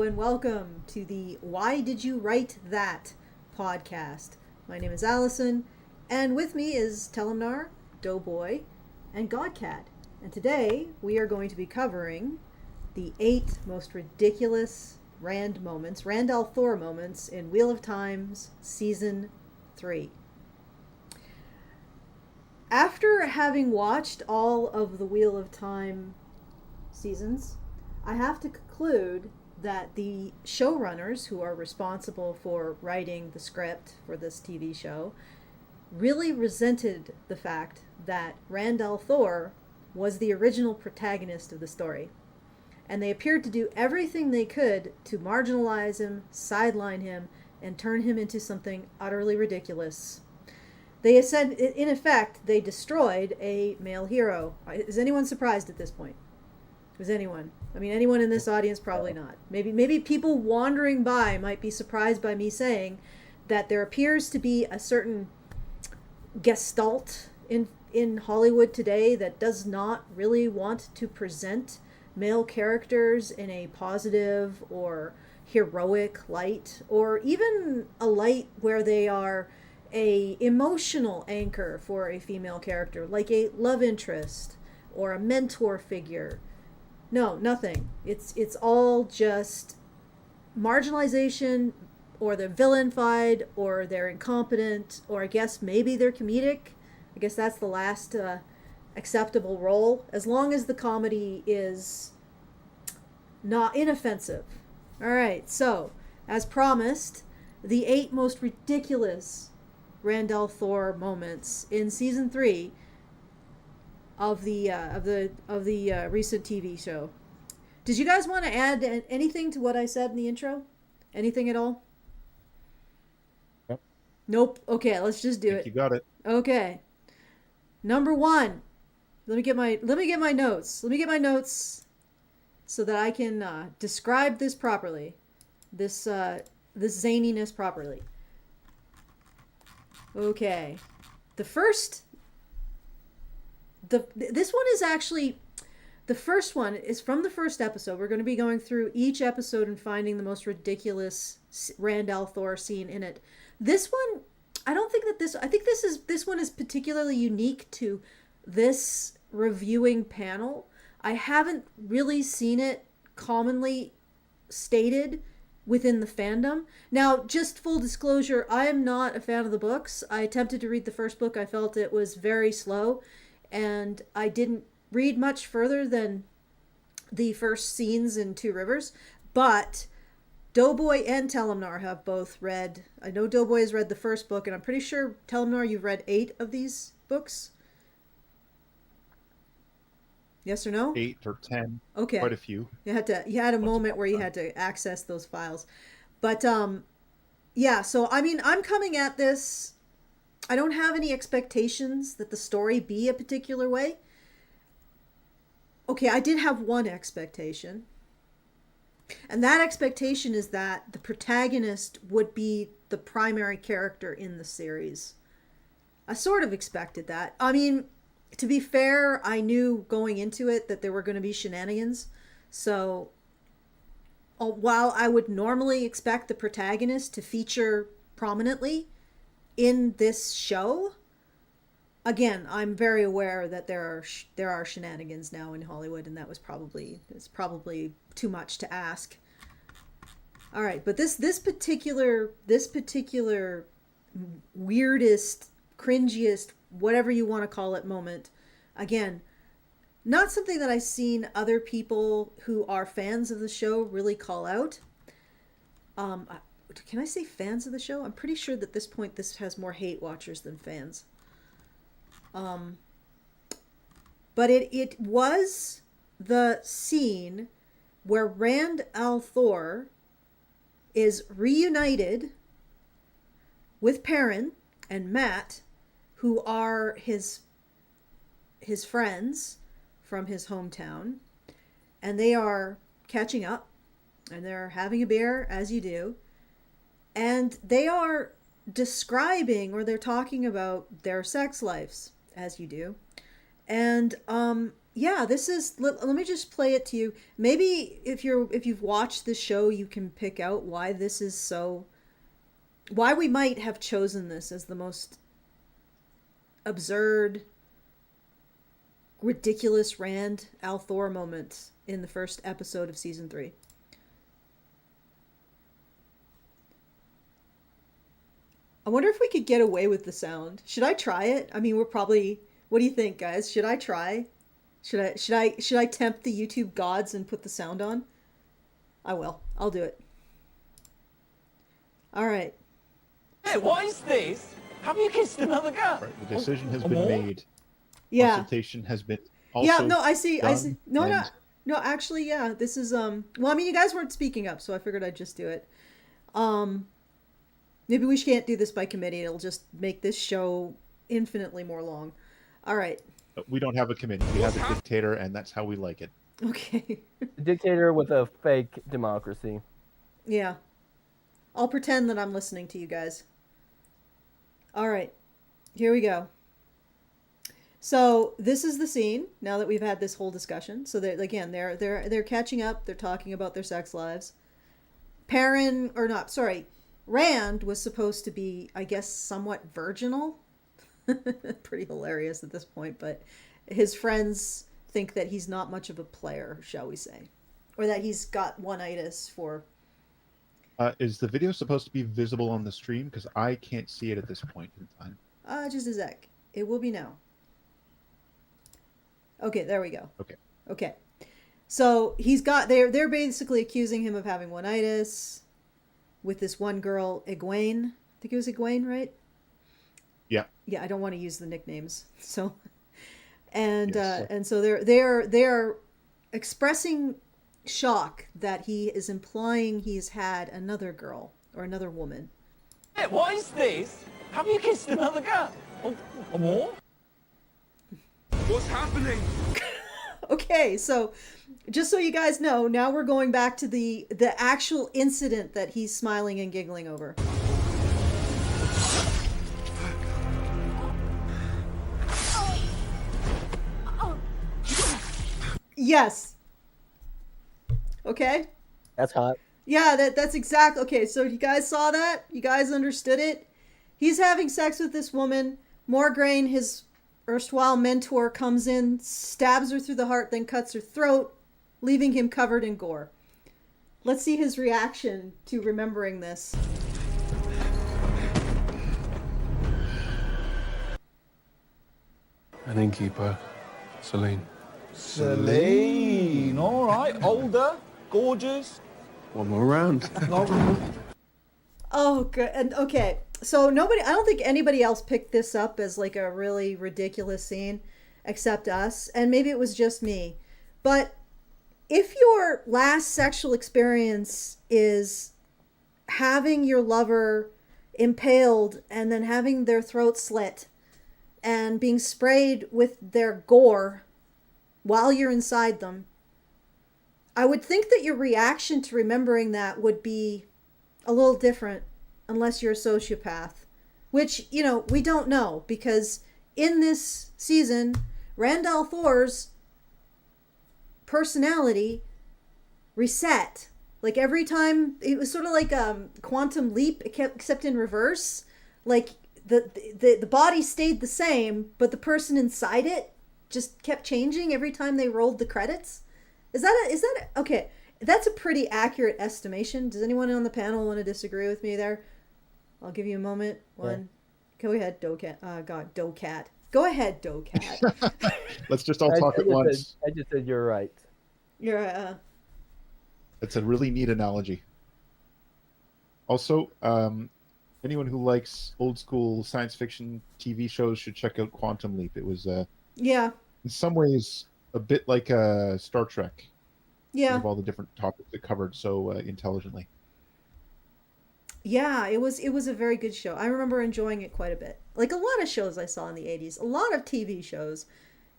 and welcome to the Why Did You Write That podcast. My name is Allison, and with me is Telemnar, Doughboy, and Godcat. And today we are going to be covering the 8 most ridiculous Rand Thor moments in Wheel of Time's Season 3. After having watched all of the Wheel of Time seasons, I have to conclude that the showrunners who are responsible for writing the script for this TV show really resented the fact that Rand Thor was the original protagonist of the story. And they appeared to do everything they could to marginalize him, sideline him, and turn him into something utterly ridiculous. They said, in effect, they destroyed a male hero. Is anyone surprised at this point? Is anyone? I mean, anyone in this audience? Probably not. Maybe people wandering by might be surprised by me saying that there appears to be a certain gestalt in Hollywood today that does not really want to present male characters in a positive or heroic light, or even a light where they are a emotional anchor for a female character, like a love interest or a mentor figure. No, nothing. It's all just marginalization, or they're villainified, or they're incompetent, or I guess maybe they're comedic. I guess that's the last acceptable role, as long as the comedy is not inoffensive. All right, so as promised, the 8 most ridiculous Rand Thor moments in season 3 of the recent TV show. Did you guys want to add anything to what I said in the intro? Anything at all? Yep. Nope. Okay, let's just do it. You got it. Okay. Number 1. Let me get my notes. Let me get my notes so that I can describe this properly. This zaniness properly. Okay. This one is actually, the first one is from the first episode. We're going to be going through each episode and finding the most ridiculous Rand Thor scene in it. This one, I think this one is particularly unique to this reviewing panel. I haven't really seen it commonly stated within the fandom. Now, just full disclosure, I am not a fan of the books. I attempted to read the first book. I felt it was very slow, and I didn't read much further than the first scenes in Two Rivers. But Doughboy and Telemnar have both read. I know Doughboy has read the first book, and I'm pretty sure, Telemnar, you've read 8 of these books? Yes or no? 8 or 10. Okay. Quite a few. You had a moment where you had to access those files. But yeah, so I mean, I'm coming at this, I don't have any expectations that the story be a particular way. Okay, I did have one expectation. And that expectation is that the protagonist would be the primary character in the series. I sort of expected that. I mean, to be fair, I knew going into it that there were going to be shenanigans. So while I would normally expect the protagonist to feature prominently in this show, again, I'm very aware that there are shenanigans now in Hollywood, and it's probably too much to ask. All right, but this particular weirdest, cringiest, whatever you want to call it, moment, again, not something that I've seen other people who are fans of the show really call out. Can I say fans of the show? I'm pretty sure that at this point this has more hate watchers than fans. But it was the scene where Rand Thor is reunited with Perrin and Matt, who are his friends from his hometown, and they are catching up, and they're having a beer, as you do, and they are describing, or they're talking about their sex lives, as you do, and yeah, this is let me just play it to you. Maybe if you've watched the show, you can pick out why this is so, why we might have chosen this as the most absurd, ridiculous Rand Althor moment in the first episode of season 3. I wonder if we could get away with the sound. Should I try it? I mean, we're probably. What do you think, guys? Should I try? Should I tempt the YouTube gods and put the sound on? I will. I'll do it. All right. Hey, what is this? Have you kissed another girl? Right, the decision has been made. Yeah. Consultation has been also Yeah. No, I see. I done, see. No, and no. No, actually, yeah. This is Well, I mean, you guys weren't speaking up, so I figured I'd just do it. Maybe we can't do this by committee. It'll just make this show infinitely more long. All right. we don't have a committee. We have a dictator, and that's how we like it. Okay. Dictator with a fake democracy. Yeah. I'll pretend that I'm listening to you guys. All right. Here we go. So this is the scene now that we've had this whole discussion. So they're catching up. They're talking about their sex lives. Rand was supposed to be, I guess, somewhat virginal. Pretty hilarious at this point, but his friends think that he's not much of a player, shall we say, or that he's got one-itis for. Is the video supposed to be visible on the stream? Because I can't see it at this point in time. Just a sec. It will be now. Okay, there we go. Okay. So they're basically accusing him of having one-itis with this one girl, Egwene. I think it was Egwene, right? Yeah. Yeah, I don't want to use the nicknames. So, and Yes. and so they're expressing shock that he is implying he's had another girl or another woman. Hey, what is this? Have you kissed another girl? Or more? What's happening? Okay, so just so you guys know, now we're going back to the actual incident that he's smiling and giggling over. Yes. Okay. That's hot. Yeah, that's exact. Okay, so you guys saw that? You guys understood it? He's having sex with this woman. Morgraine, his erstwhile mentor, comes in, stabs her through the heart, then cuts her throat, leaving him covered in gore. Let's see his reaction to remembering this. An innkeeper, Celine. Celine, all right. Older, gorgeous. One more round. Oh, good. And okay, so I don't think anybody else picked this up as like a really ridiculous scene except us, and maybe it was just me. But if your last sexual experience is having your lover impaled and then having their throat slit and being sprayed with their gore while you're inside them, I would think that your reaction to remembering that would be a little different unless you're a sociopath, which, we don't know, because in this season, Rand al'Thor's personality reset. Like every time, it was sort of like a quantum leap, except in reverse. Like the body stayed the same, but the person inside it just kept changing every time they rolled the credits. Is that okay? That's a pretty accurate estimation. Does anyone on the panel want to disagree with me there? I'll give you a moment. One. Yeah. Go ahead, Docat. Docat. Go ahead, Docat. Let's just all talk at once. I just said you're right. You're It's a really neat analogy. Also, anyone who likes old school science fiction TV shows should check out Quantum Leap. It was yeah. in some ways a bit like Star Trek. Yeah. Of all the different topics it covered so intelligently. Yeah, it was a very good show. I remember enjoying it quite a bit. Like a lot of shows I saw in the 80s, a lot of TV shows,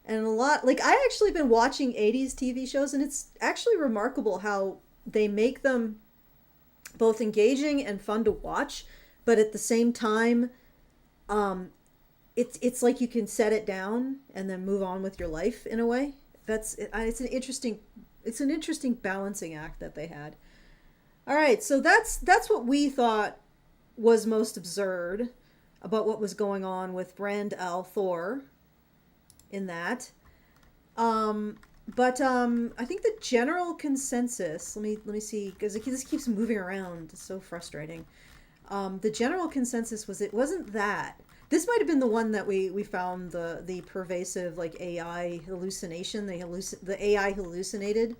and I actually been watching 80s TV shows, and it's actually remarkable how they make them both engaging and fun to watch, but at the same time, it's like you can set it down and then move on with your life in a way. it's an interesting balancing act that they had. All right, so that's what we thought was most absurd about what was going on with Rand al'Thor in that. But I think the general consensus. Let me see, because this keeps moving around. It's so frustrating. The general consensus was it wasn't that. This might have been the one that we found the pervasive like AI hallucination. The AI hallucinated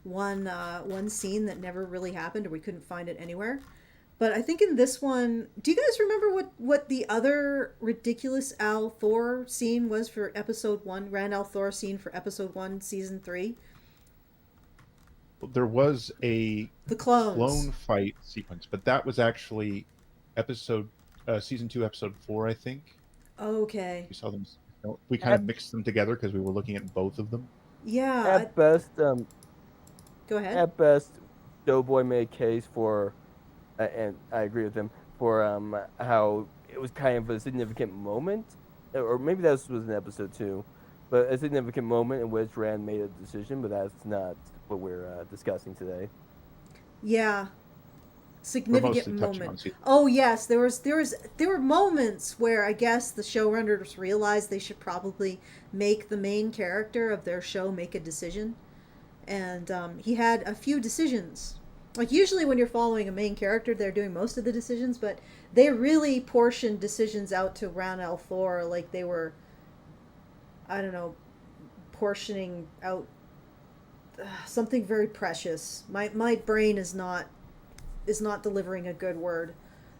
one scene that never really happened, or we couldn't find it anywhere. But I think in this one, do you guys remember what the other ridiculous al'Thor scene was for episode 1? Rand al'Thor scene for episode 1, season 3? There was a The clones. clone fight sequence, but that was actually season 2, episode 4, I think. Okay. We saw them. We kind of mixed them together because we were looking at both of them. Yeah. At best, Go ahead. At best, Doughboy made a case for, and I agree with him, for how it was kind of a significant moment, or maybe that was in episode 2, but a significant moment in which Rand made a decision, but that's not what we're discussing today. Yeah. Significant moment. On Oh yes, there were moments where I guess the showrunners realized they should probably make the main character of their show make a decision. And he had a few decisions. Like usually when you're following a main character, they're doing most of the decisions, but they really portioned decisions out to Rand al'Thor like they were, I don't know, portioning out something very precious. My brain is not delivering a good word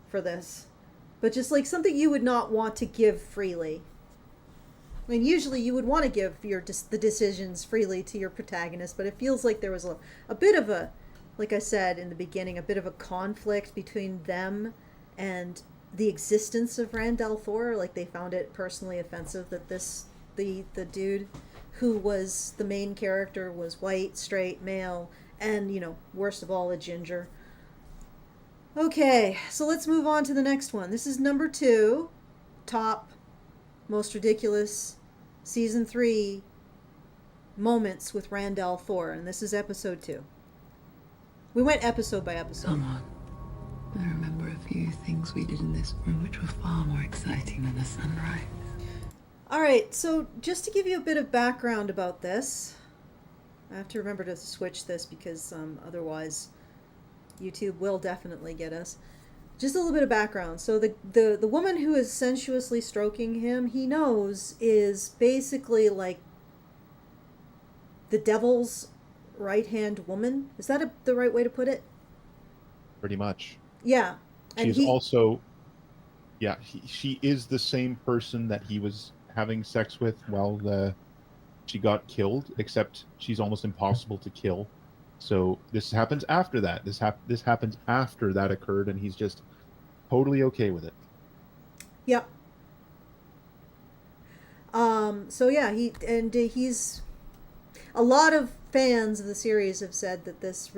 for this, but just like something you would not want to give freely. I mean, usually you would want to give the decisions freely to your protagonist, but it feels like there was a bit of a, like I said in the beginning, a bit of a conflict between them and the existence of Rand al'Thor. Like they found it personally offensive that the dude who was the main character was white, straight, male, and, worst of all, a ginger. Okay, so let's move on to the next one. This is number 2, top most ridiculous season 3 moments with Rand al'Thor, and this is episode 2. We went episode by episode. Come on. I remember a few things we did in this room which were far more exciting than the sunrise. All right, so just to give you a bit of background about this, I have to remember to switch this because otherwise YouTube will definitely get us. Just a little bit of background. So the woman who is sensuously stroking him, he knows, is basically like the devil's right-hand woman. Is that the right way to put it? Pretty much. Yeah. And She's also, she is the same person that he was having sex with while she got killed, except she's almost impossible to kill. So this happens after that. This happens after that occurred, and he's just totally okay with it. Yep. So yeah, he's a lot of fans of the series have said that this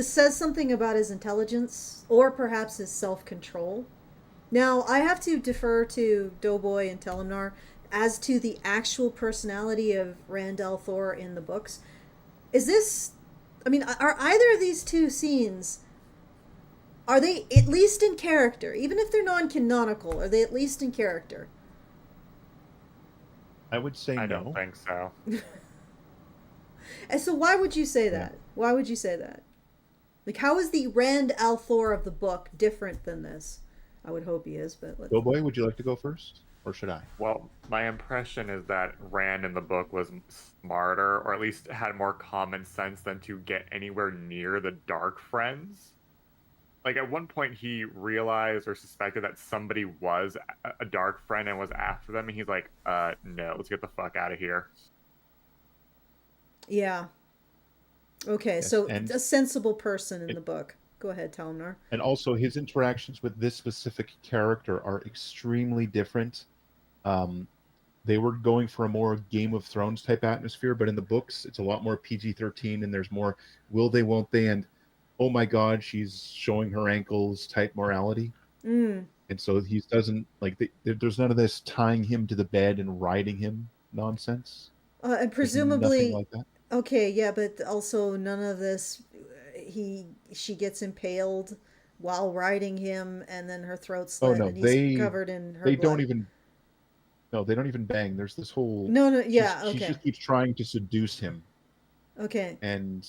says something about his intelligence or perhaps his self-control. Now, I have to defer to Doughboy and Telemnar as to the actual personality of Rand al'Thor in the books. Are either of these two scenes, are they at least in character? Even if they're non-canonical, are they at least in character? I would say I no. don't think so. And so why would you say that? Why would you say that? Like, how is the Rand al'Thor of the book different than this? I would hope he is, but Doughboy, would you like to go first? Or should I? Well, my impression is that Rand in the book was smarter, or at least had more common sense than to get anywhere near the Dark Friends. Like, at one point he realized or suspected that somebody was a Dark Friend and was after them, and he's like, no, let's get the fuck out of here. Yeah. Okay, Yes, so and a sensible person in the book. Go ahead, Telemnar. And also, his interactions with this specific character are extremely different. They were going for a more Game of Thrones type atmosphere, but in the books, it's a lot more PG-13, and there's more will they, won't they, and oh my god, she's showing her ankles type morality. Mm. And so he doesn't, like, there's none of this tying him to the bed and riding him nonsense. And There's nothing presumably, like that. okay, yeah, but also none of this. She gets impaled while riding him, and then her throat Oh slit, no, and he's covered in her they don't blood. even no, they don't even bang. There's this whole No, no, she's yeah, she okay, just keeps trying to seduce him, okay. and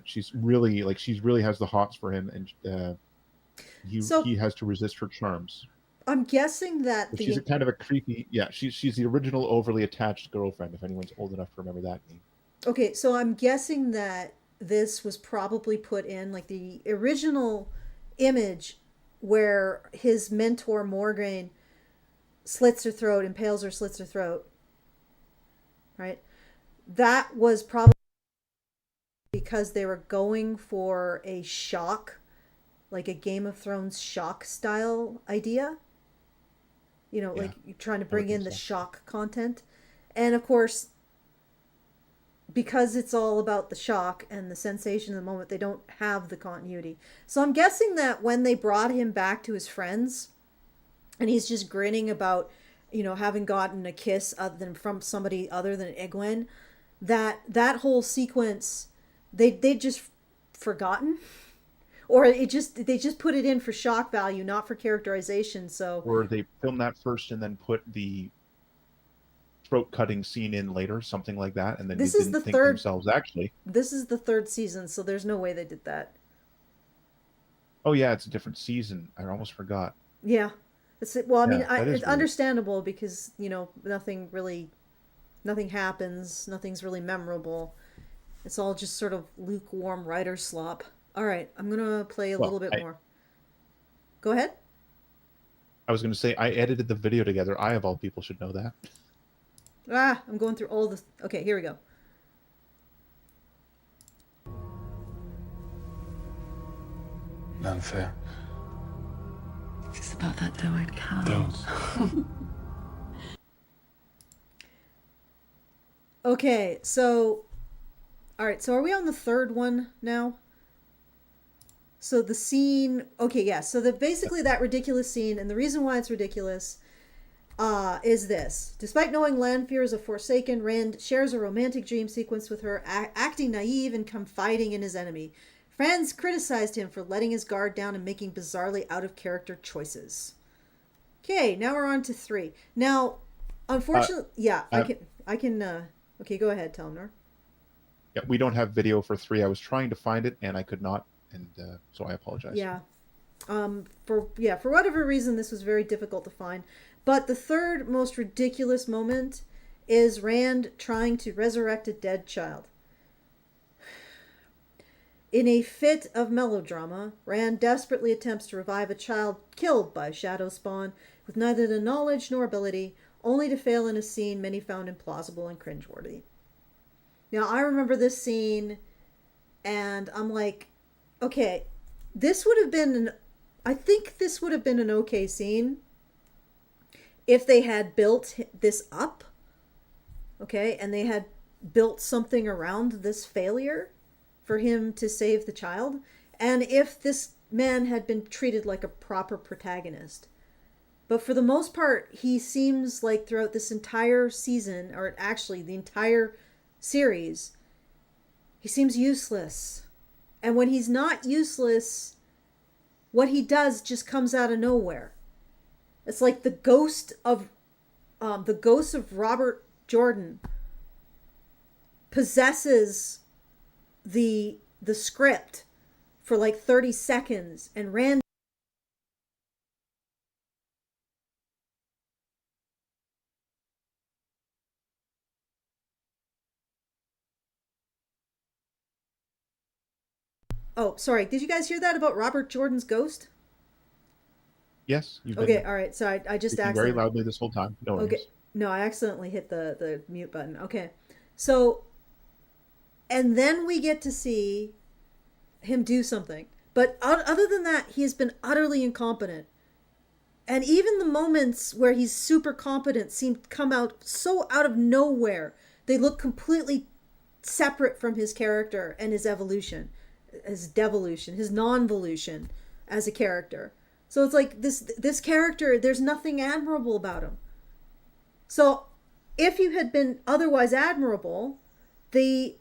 she's really has the hots for him, and So he has to resist her charms. I'm guessing that But she's a kind of a creepy, yeah. She's the original overly attached girlfriend. If anyone's old enough to remember that name. okay, so I'm guessing that this was probably put in like the original image where his mentor Morgaine slits her throat, impales her, slits her throat, right? That was probably because they were going for a shock, like a Game of Thrones shock style idea. You know, Yeah, like you're trying to I would bring think in the so. shock content. And of course, because it's all about the shock and the sensation of the moment, they don't have the continuity. So I'm guessing that when they brought him back to his friends and he's just grinning about, having gotten a kiss other than from somebody other than Egwene, that whole sequence they just forgotten, or they just put it in for shock value, not for characterization. So Or they film that first and then put the throat cutting scene in later, something like that, and then they this is the didn't think to third themselves, actually, this is the third season, so there's no way they did that. oh yeah, it's a different season. I almost forgot. Yeah. Well, I mean, Yeah, that it's is weird. understandable because, nothing happens, nothing's really memorable. It's all just sort of lukewarm writer slop. All right, I'm going to play a Well, little bit more. Go ahead. I was going to say I edited the video together. I of all people should know that. I'm going through all this. Okay, here we go. Unfair. Is this about that doe-eyed cow? Don't. Okay, so all right, so are we on the third one now? So the scene, okay, yeah. So basically that ridiculous scene, and the reason why it's ridiculous is this. Despite knowing Lanfear is a Forsaken, Rand shares a romantic dream sequence with her, acting naive and confiding in his enemy. Fans criticized him for letting his guard down and making bizarrely out-of-character choices. Okay, now we're on to 3. Now, unfortunately, yeah, I can, okay, go ahead, Telmnor. Yeah, we don't have video for 3. I was trying to find it and I could not, and so I apologize. Yeah. For whatever reason, this was very difficult to find. But the third most ridiculous moment is Rand trying to resurrect a dead child. In a fit of melodrama, Rand desperately attempts to revive a child killed by Shadow Spawn with neither the knowledge nor ability, only to fail in a scene many found implausible and cringeworthy. Now, I remember this scene, and I'm like, okay, this would have been I think this would have been an okay scene if they had built this up, okay, and they had built something around this failure for him to save the child, and if this man had been treated like a proper protagonist. But for the most part, he seems like throughout this entire season, or actually the entire series, he seems useless. And when he's not useless, what he does just comes out of nowhere. It's like the ghost of Robert Jordan possesses the script for like 30 seconds, and Rand Oh, sorry. Did you guys hear that about Robert Jordan's ghost? Yes, you've Okay, been all right. So I just speaking very accidentally. loudly this whole time. No worries. Okay, no, I accidentally hit the mute button. Okay, so and then we get to see him do something, but other than that, he has been utterly incompetent. And even the moments where he's super competent seem to come out so out of nowhere. They look completely separate from his character and his evolution, his devolution, his non-volution as a character. So it's like this character, there's nothing admirable about him. So if you had been otherwise admirable, the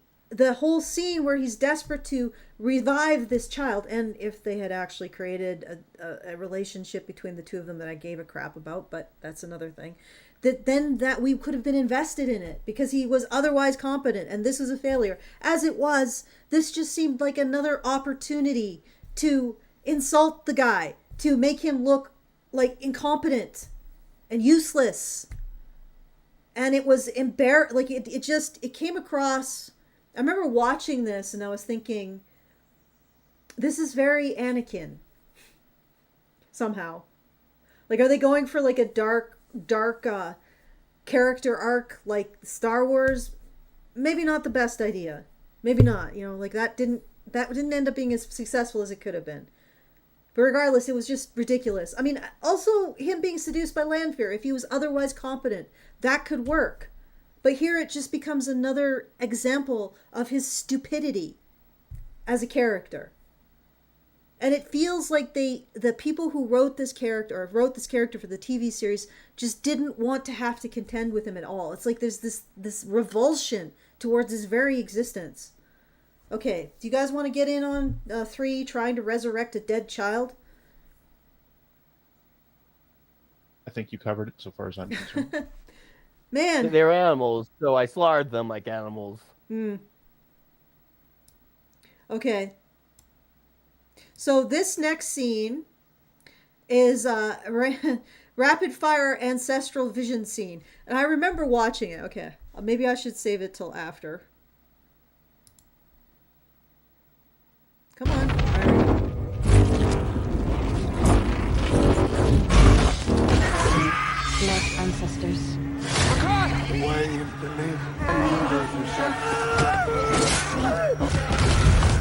whole scene where he's desperate to revive this child, and if they had actually created a relationship between the two of them that I gave a crap about, but that's another thing, that we could have been invested in it because he was otherwise competent and this was a failure. As it was, this just seemed like another opportunity to insult the guy, to make him look like incompetent and useless. And it was like it came across. I remember watching this and I was thinking, this is very Anakin. Somehow. Like, are they going for like a dark character arc like Star Wars? Maybe not the best idea. Maybe not. You know, like that didn't end up being as successful as it could have been. But regardless, it was just ridiculous. I mean, also him being seduced by Lanfear, if he was otherwise competent, that could work. But here it just becomes another example of his stupidity as a character. And it feels like the people who wrote this character for the TV series just didn't want to have to contend with him at all. It's like there's this revulsion towards his very existence. Okay, do you guys want to get in on 3 trying to resurrect a dead child? I think you covered it so far as I'm concerned. Man. They're animals, so I slaughtered them like animals. Okay. So this next scene is rapid fire ancestral vision scene. And I remember watching it. Okay. Maybe I should save it till after. Come on. Blood ancestors. Why you believe?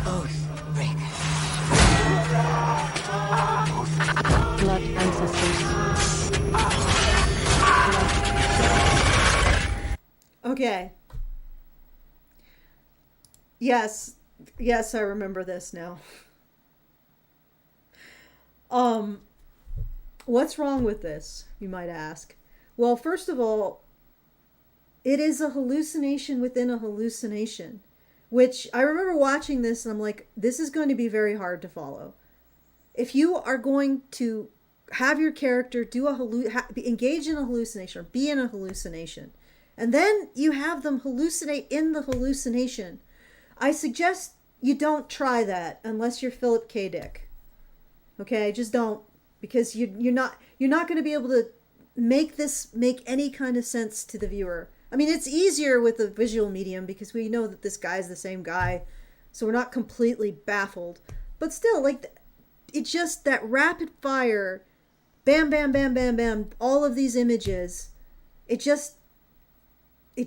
Oath breakers. Blood ancestors. Okay. Yes, I remember this now. What's wrong with this, you might ask? Well, first of all, it is a hallucination within a hallucination, which I remember watching this and I'm like, this is going to be very hard to follow. If you are going to have your character engage in a hallucination or be in a hallucination, and then you have them hallucinate in the hallucination, I suggest you don't try that unless you're Philip K. Dick. Okay, just don't, because you're not going to be able to make this make any kind of sense to the viewer. I mean, it's easier with the visual medium because we know that this guy's the same guy, so we're not completely baffled. But still, like, it's just that rapid fire, bam, bam, bam, bam, bam, all of these images, it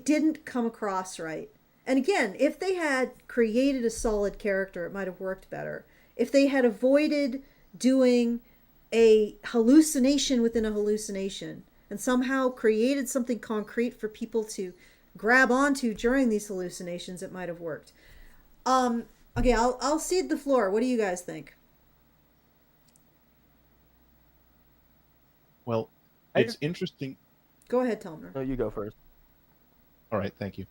didn't come across right. And again, if they had created a solid character, it might have worked better. If they had avoided doing a hallucination within a hallucination and somehow created something concrete for people to grab onto during these hallucinations, it might have worked. Okay, I'll cede the floor. What do you guys think? Well, it's interesting. Go ahead, Telmer. No, you go first. All right, thank you.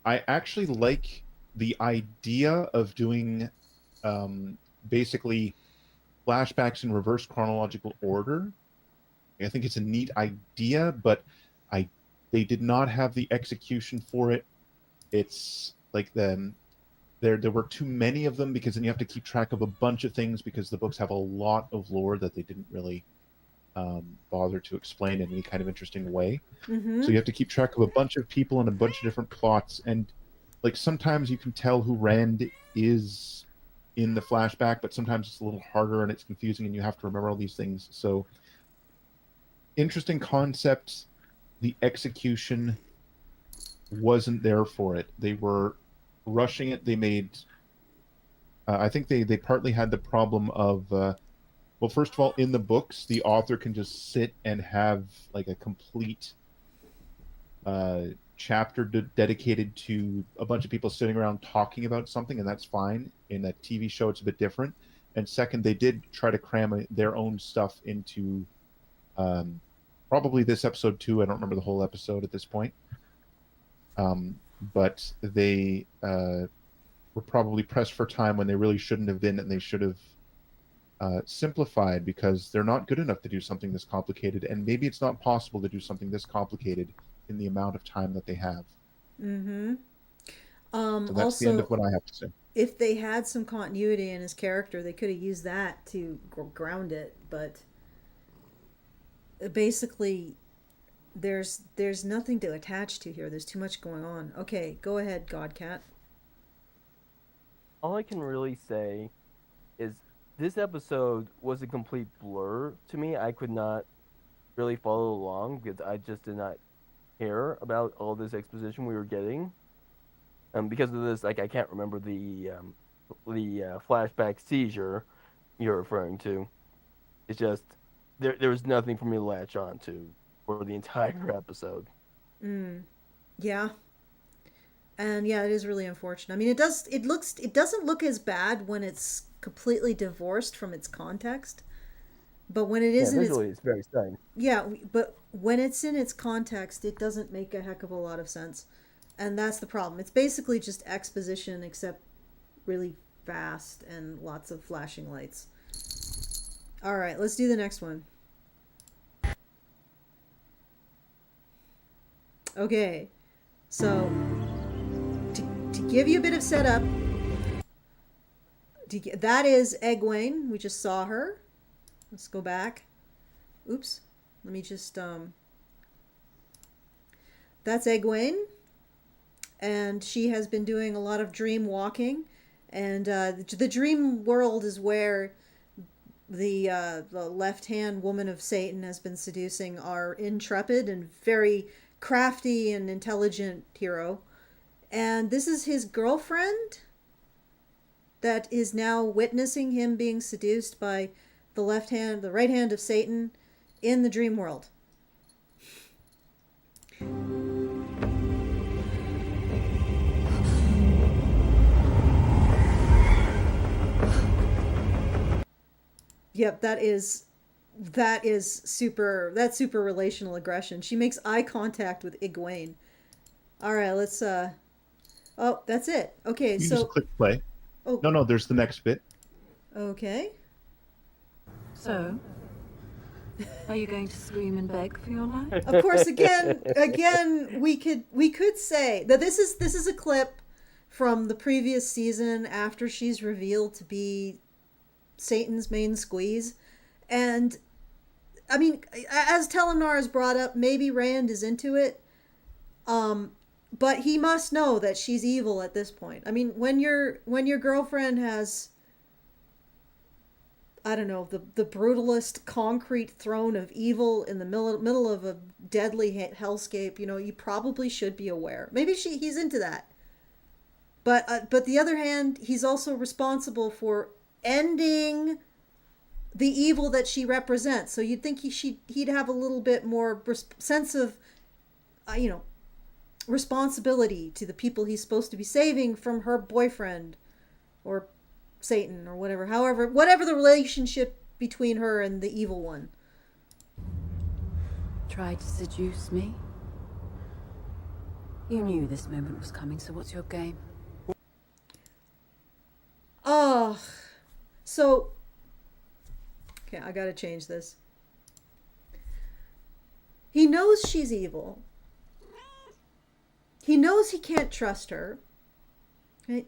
I actually like the idea of doing basically flashbacks in reverse chronological order. I think it's a neat idea, but they did not have the execution for it. It's like there were too many of them because then you have to keep track of a bunch of things because the books have a lot of lore that they didn't really bother to explain in any kind of interesting way. Mm-hmm. So you have to keep track of a bunch of people and a bunch of different plots, and like sometimes you can tell who Rand is in the flashback, but sometimes it's a little harder and it's confusing and you have to remember all these things. So interesting concept. The execution wasn't there for it. They were rushing it. They made I think they partly had the problem of well, first of all, in the books, the author can just sit and have like a complete chapter dedicated to a bunch of people sitting around talking about something, and that's fine. In a TV show, it's a bit different. And second, they did try to cram their own stuff into probably this episode too. I don't remember the whole episode at this point. But they were probably pressed for time when they really shouldn't have been, and they should have simplified, because they're not good enough to do something this complicated, and maybe it's not possible to do something this complicated in the amount of time that they have. Mm-hmm. So that's the end of Also, what I have to say. if they had some continuity in his character, they could have used that to ground it. But basically, there's nothing to attach to here. There's too much going on. Okay, go ahead, Godcat. All I can really say is this episode was a complete blur to me. I could not really follow along because I just did not care about all this exposition we were getting. Because of this, like I can't remember the flashback seizure you're referring to. It's just there was nothing for me to latch on to for the entire episode. Yeah, and yeah, it is really unfortunate. I mean, it doesn't look as bad when it's completely divorced from its context, but when it Yeah, is in its visually it's very stunning. yeah, but when it's in its context, it doesn't make a heck of a lot of sense, and that's the problem. It's basically just exposition, except really fast and lots of flashing lights. All right, let's do the next one. Okay, so to give you a bit of setup, that is Egwene. We just saw her. Let's go back. Oops. Let me just That's Egwene, and she has been doing a lot of dream walking, and the dream world is where the left-hand woman of Satan has been seducing our intrepid and very crafty and intelligent hero. And this is his girlfriend that is now witnessing him being seduced by the right hand of Satan in the dream world. Yep, that's super relational aggression. She makes eye contact with Egwene. All right, let's oh, that's it. Okay, You so just click play. oh, No, there's the next bit. okay. So, are you going to scream and beg for your life? Of course, again, we could say that this is a clip from the previous season after she's revealed to be Satan's main squeeze, and I mean, as Telenar has brought up, maybe Rand is into it, but he must know that she's evil at this point. I mean, when your girlfriend has, I don't know, the brutalist concrete throne of evil in the middle of a deadly hellscape, you know, you probably should be aware. Maybe he's into that. But the other hand, he's also responsible for ending the evil that she represents. So you'd think he'd have a little bit more sense of, responsibility to the people he's supposed to be saving from her boyfriend or Satan or whatever the relationship between her and the evil one. Tried to seduce me? You knew this moment was coming, so what's your game? Oh, so okay, I gotta change this. He knows she's evil. He knows he can't trust her. Right?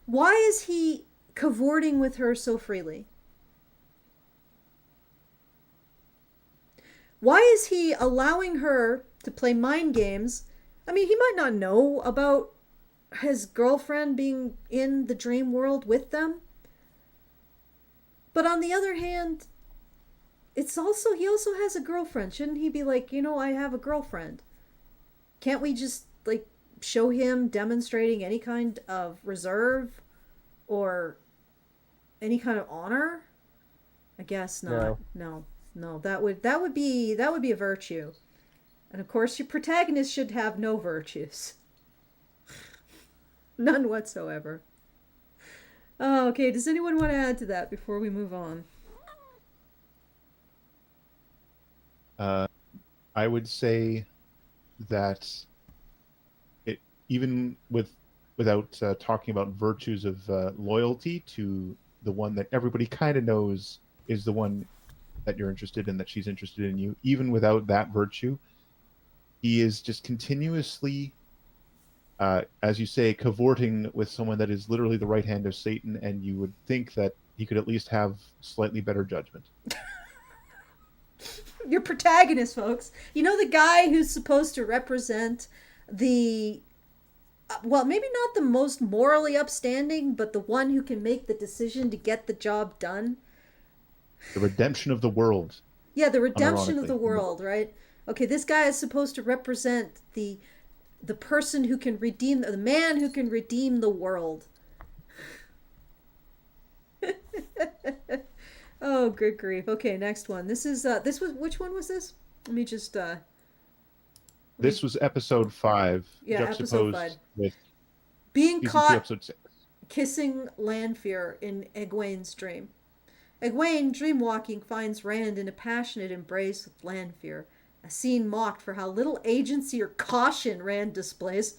Why is he cavorting with her so freely? Why is he allowing her to play mind games? I mean, he might not know about his girlfriend being in the dream world with them. But on the other hand, he also has a girlfriend. Shouldn't he be like, I have a girlfriend? Can't we just show him demonstrating any kind of reserve or any kind of honor? I guess not. No. That would be a virtue. And of course your protagonist should have no virtues. None whatsoever. Oh, okay, does anyone want to add to that before we move on? I would say that even without talking about virtues of loyalty to the one that everybody kind of knows is the one that you're interested in, that she's interested in you, even without that virtue, he is just continuously, as you say, cavorting with someone that is literally the right hand of Satan, and you would think that he could at least have slightly better judgment. Your protagonist, folks. You know, the guy who's supposed to represent the, well, maybe not the most morally upstanding, but the one who can make the decision to get the job done. The redemption of the world. Yeah, the redemption of the world, right? Okay, this guy is supposed to represent the person who can redeem, the man who can redeem the world. Oh, good grief. Okay, next one. This was, which one was this? Let me just, This was episode 5. Yeah, episode 5. With being season caught 2, episode 6. Kissing Lanfear in Egwene's dream. Egwene, dreamwalking, finds Rand in a passionate embrace with Lanfear, a scene mocked for how little agency or caution Rand displays,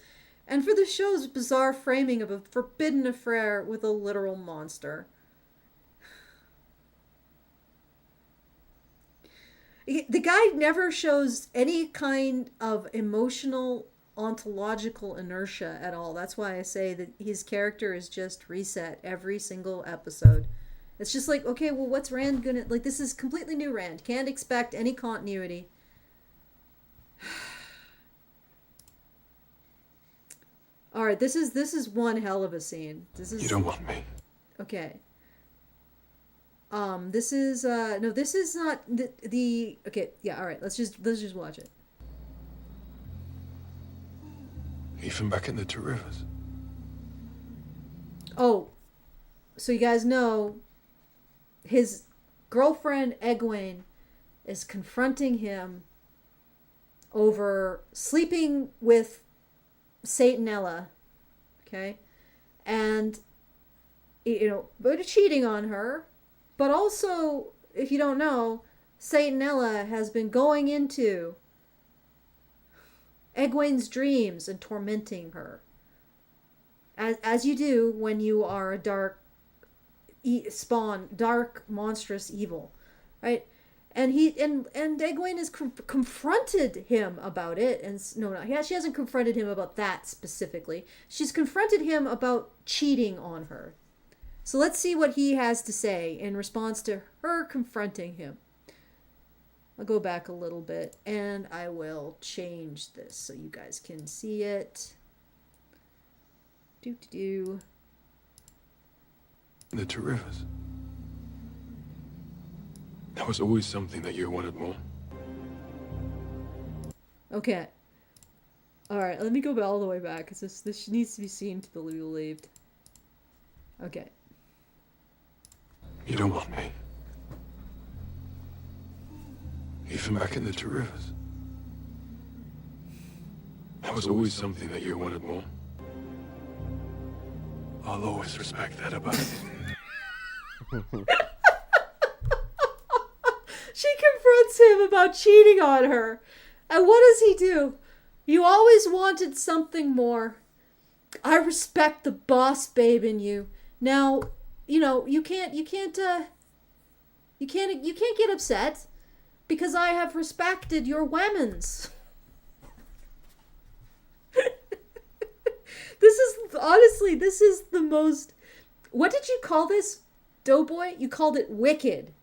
and for the show's bizarre framing of a forbidden affair with a literal monster. The guy never shows any kind of emotional, ontological inertia at all. That's why I say that his character is just reset every single episode. It's just like, okay, well, what's Rand gonna... Like, this is completely new Rand. Can't expect any continuity. Alright, this is one hell of a scene. This is... You don't want me. Okay. This is, no, this is not the okay, yeah, alright, let's just watch it. Even back in the two rivers. Oh, so you guys know his girlfriend Egwene is confronting him over sleeping with Satanella, okay? And, you know, but cheating on her. But also, if you don't know, Satanella has been going into Egwene's dreams and tormenting her. As you do when you are a dark dark, monstrous evil, right? And Egwene has confronted him about it, and she hasn't confronted him about that specifically. She's confronted him about cheating on her. So let's see what he has to say in response to her confronting him. I'll go back a little bit, and I will change this so you guys can see it. The two rivers. There was always something that you wanted more. Okay. Alright, let me go all the way back, because this needs to be seen to be believed. Okay. You don't want me. Even back in the two rivers. There was always something that you wanted more. I'll always respect that about you. She confronts him about cheating on her. And what does he do? You always wanted something more. I respect the boss babe in you. Now, you know, you can't get upset because I have respected your women's. This is the most, what did you call this, Doughboy? You called it wicked.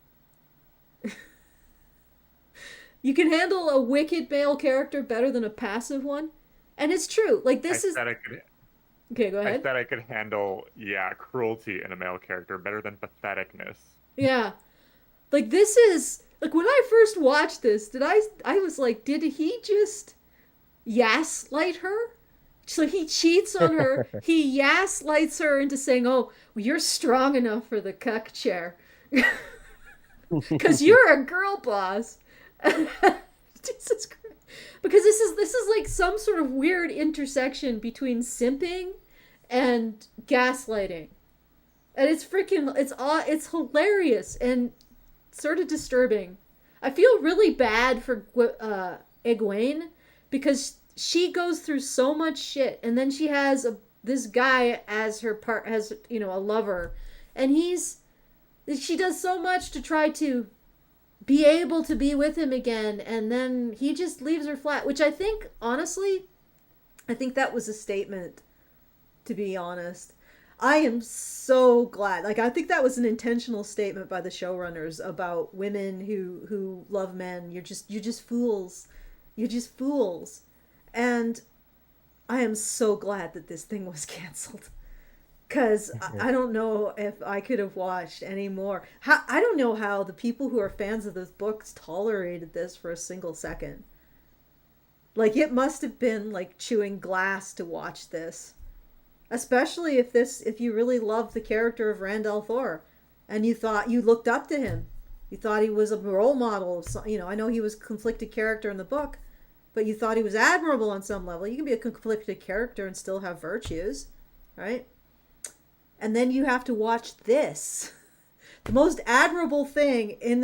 You can handle a wicked male character better than a passive one. And it's true. Like, this is... Okay, go ahead. I said I could handle, cruelty in a male character better than patheticness. Yeah. Like, this is... Like, when I first watched this, I was like, did he just gaslight her? So he cheats on her. He gaslights her into saying, oh, well, you're strong enough for the cuck chair. Because you're a girl boss. Jesus Christ. Because this is like some sort of weird intersection between simping and gaslighting. And it's hilarious and sort of disturbing. I feel really bad for Egwene because she goes through so much shit, and then she has this guy as her as a lover, and she does so much to try to be able to be with him again, and then he just leaves her flat, which I think, honestly, I think that was a statement, to be honest. I am so glad. Like, I think that was an intentional statement by the showrunners about women who love men. You're just fools. You're just fools. And I am so glad that this thing was canceled. Because I don't know if I could have watched any more. I don't know how the people who are fans of those books tolerated this for a single second. Like, it must have been like chewing glass to watch this. Especially if you really loved the character of Randall Thor, and you thought you looked up to him, you thought he was a role model of some, I know he was a conflicted character in the book, but you thought he was admirable on some level. You can be a conflicted character and still have virtues, right? And then you have to watch this. The most admirable thing that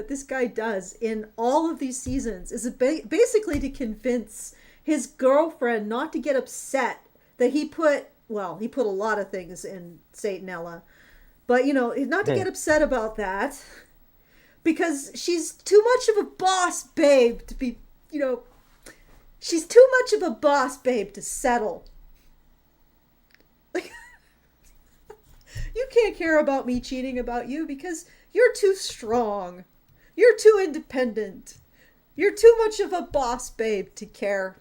this guy does in all of these seasons is basically to convince his girlfriend not to get upset that he put a lot of things in Satanella, but not to get upset about that, because she's too much of a boss babe to be, she's too much of a boss babe to settle. Like, you can't care about me cheating about you because you're too strong. You're too independent. You're too much of a boss babe to care.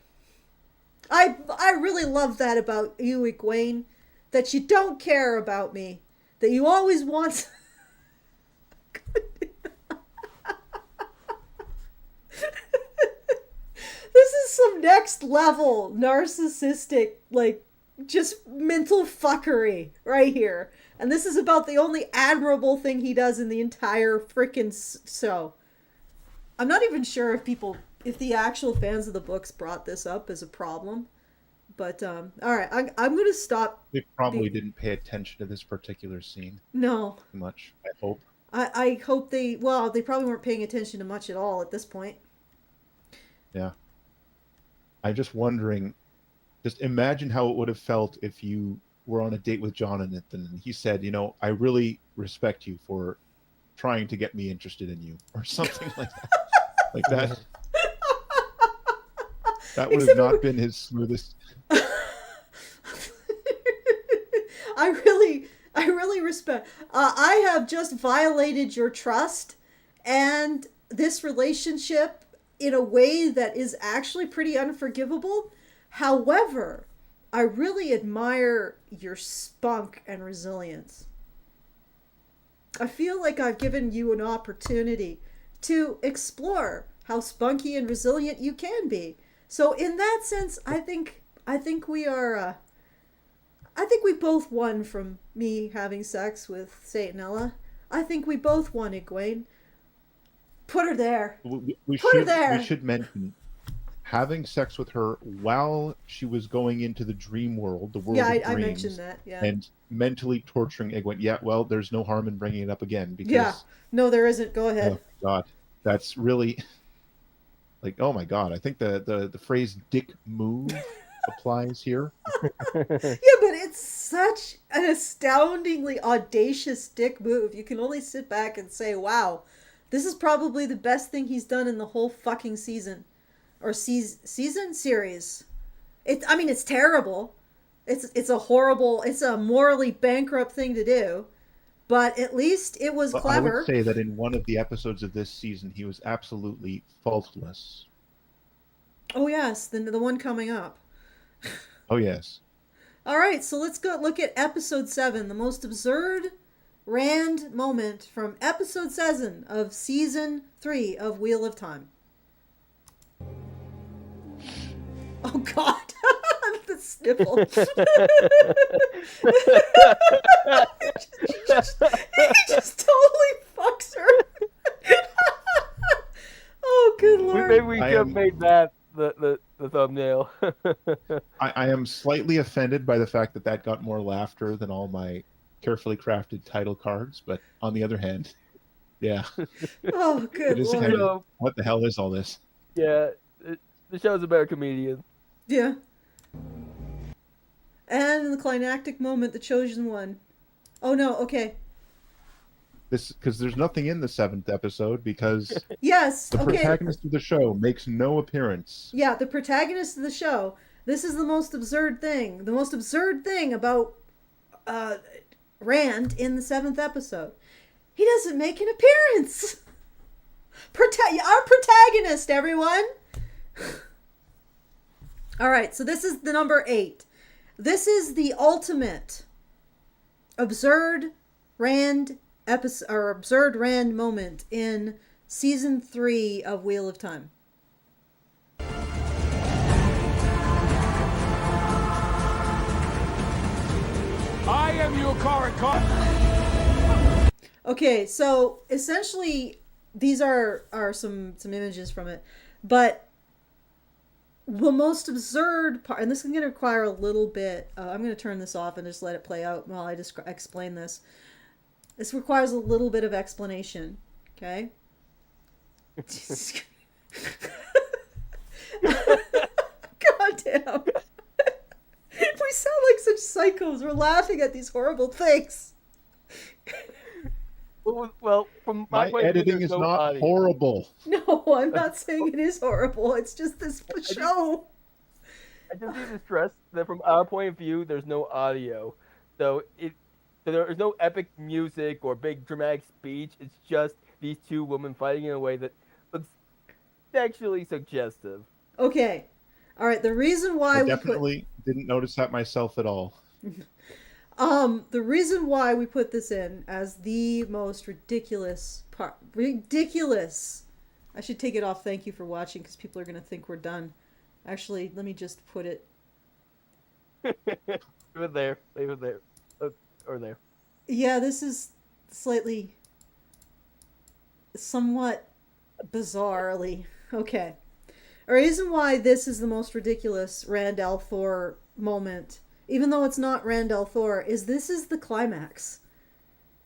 I really love that about you, Egwene, that you don't care about me, that you always want. This is some next level narcissistic, like, just mental fuckery right here. And this is about the only admirable thing he does in the entire frickin' show. I'm not even sure if the actual fans of the books brought this up as a problem. But, all right, I'm going to stop. They probably didn't pay attention to this particular scene. No. Too much, I hope. I hope they probably weren't paying attention to much at all at this point. Yeah. I'm just wondering, just imagine how it would have felt if you were on a date with Jonathan and he said, I really respect you for trying to get me interested in you, or something like that. Like that. That would have not been his smoothest. I really respect. I have just violated your trust and this relationship in a way that is actually pretty unforgivable. However, I really admire your spunk and resilience. I feel like I've given you an opportunity to explore how spunky and resilient you can be. So in that sense, I think we are. I think we both won from me having sex with Satanella. I think we both won, Egwene. Put her there. We should mention having sex with her while she was going into the dream world, the world of dreams. Yeah, I mentioned that. Yeah. And mentally torturing Egwene. Yeah, well, there's no harm in bringing it up again because. Yeah. No, there isn't. Go ahead. Oh God, that's really. Like, oh my God, I think the phrase "dick move" applies here. Yeah, but it's such an astoundingly audacious dick move. You can only sit back and say, wow, this is probably the best thing he's done in the whole fucking season. Or series. It's terrible. It's a morally bankrupt thing to do. But at least it was clever. I would say that in one of the episodes of this season, he was absolutely faultless. Oh, yes. The one coming up. Oh, yes. All right. So let's go look at episode 7. The most absurd Rand moment from episode 7 of season 3 of Wheel of Time. Oh, God. The sniffle. He just totally fucks her. Oh, good Lord. Maybe we could have made that the thumbnail. I am slightly offended by the fact that got more laughter than all my carefully crafted title cards, but on the other hand, yeah. Oh, good Lord. What the hell is all this? Yeah. The show's a better comedian. Yeah. And in the climactic moment, the chosen one. Oh no, okay. This because there's nothing in the 7th episode because Yes, the okay. protagonist of the show makes no appearance. Yeah, the protagonist of the show. This is the most absurd thing. The most absurd thing about Rand in the 7th episode. He doesn't make an appearance. Our protagonist, everyone. All right, so this is the number 8. This is the ultimate absurd Rand episode or absurd Rand moment in season 3 of Wheel of Time. I am your Caracal. Okay, so essentially these are some images from it, but the most absurd part, and this is going to require a little bit, I'm going to turn this off and just let it play out while I just explain this. This requires a little bit of explanation, okay? God damn. We sound like such psychos. We're laughing at these horrible things. Well, from my point of view, editing there's is no not audio. horrible. No, I'm not saying it is horrible. It's just this show. I just need to stress that from our point of view, there's no audio. So there is no epic music or big dramatic speech. It's just these two women fighting in a way that looks sexually suggestive. Okay. All right. The reason why I definitely didn't notice that myself at all. the reason why we put this in as the most ridiculous part. Ridiculous. I should take it off. Thank you for watching because people are going to think we're done. Actually, let me just put it. Leave it there. Leave it there. Or there. Yeah, this is slightly, somewhat bizarrely. Okay. A reason why this is the most ridiculous Rand al'Thor moment, even though it's not Rand al'Thor, is this is the climax.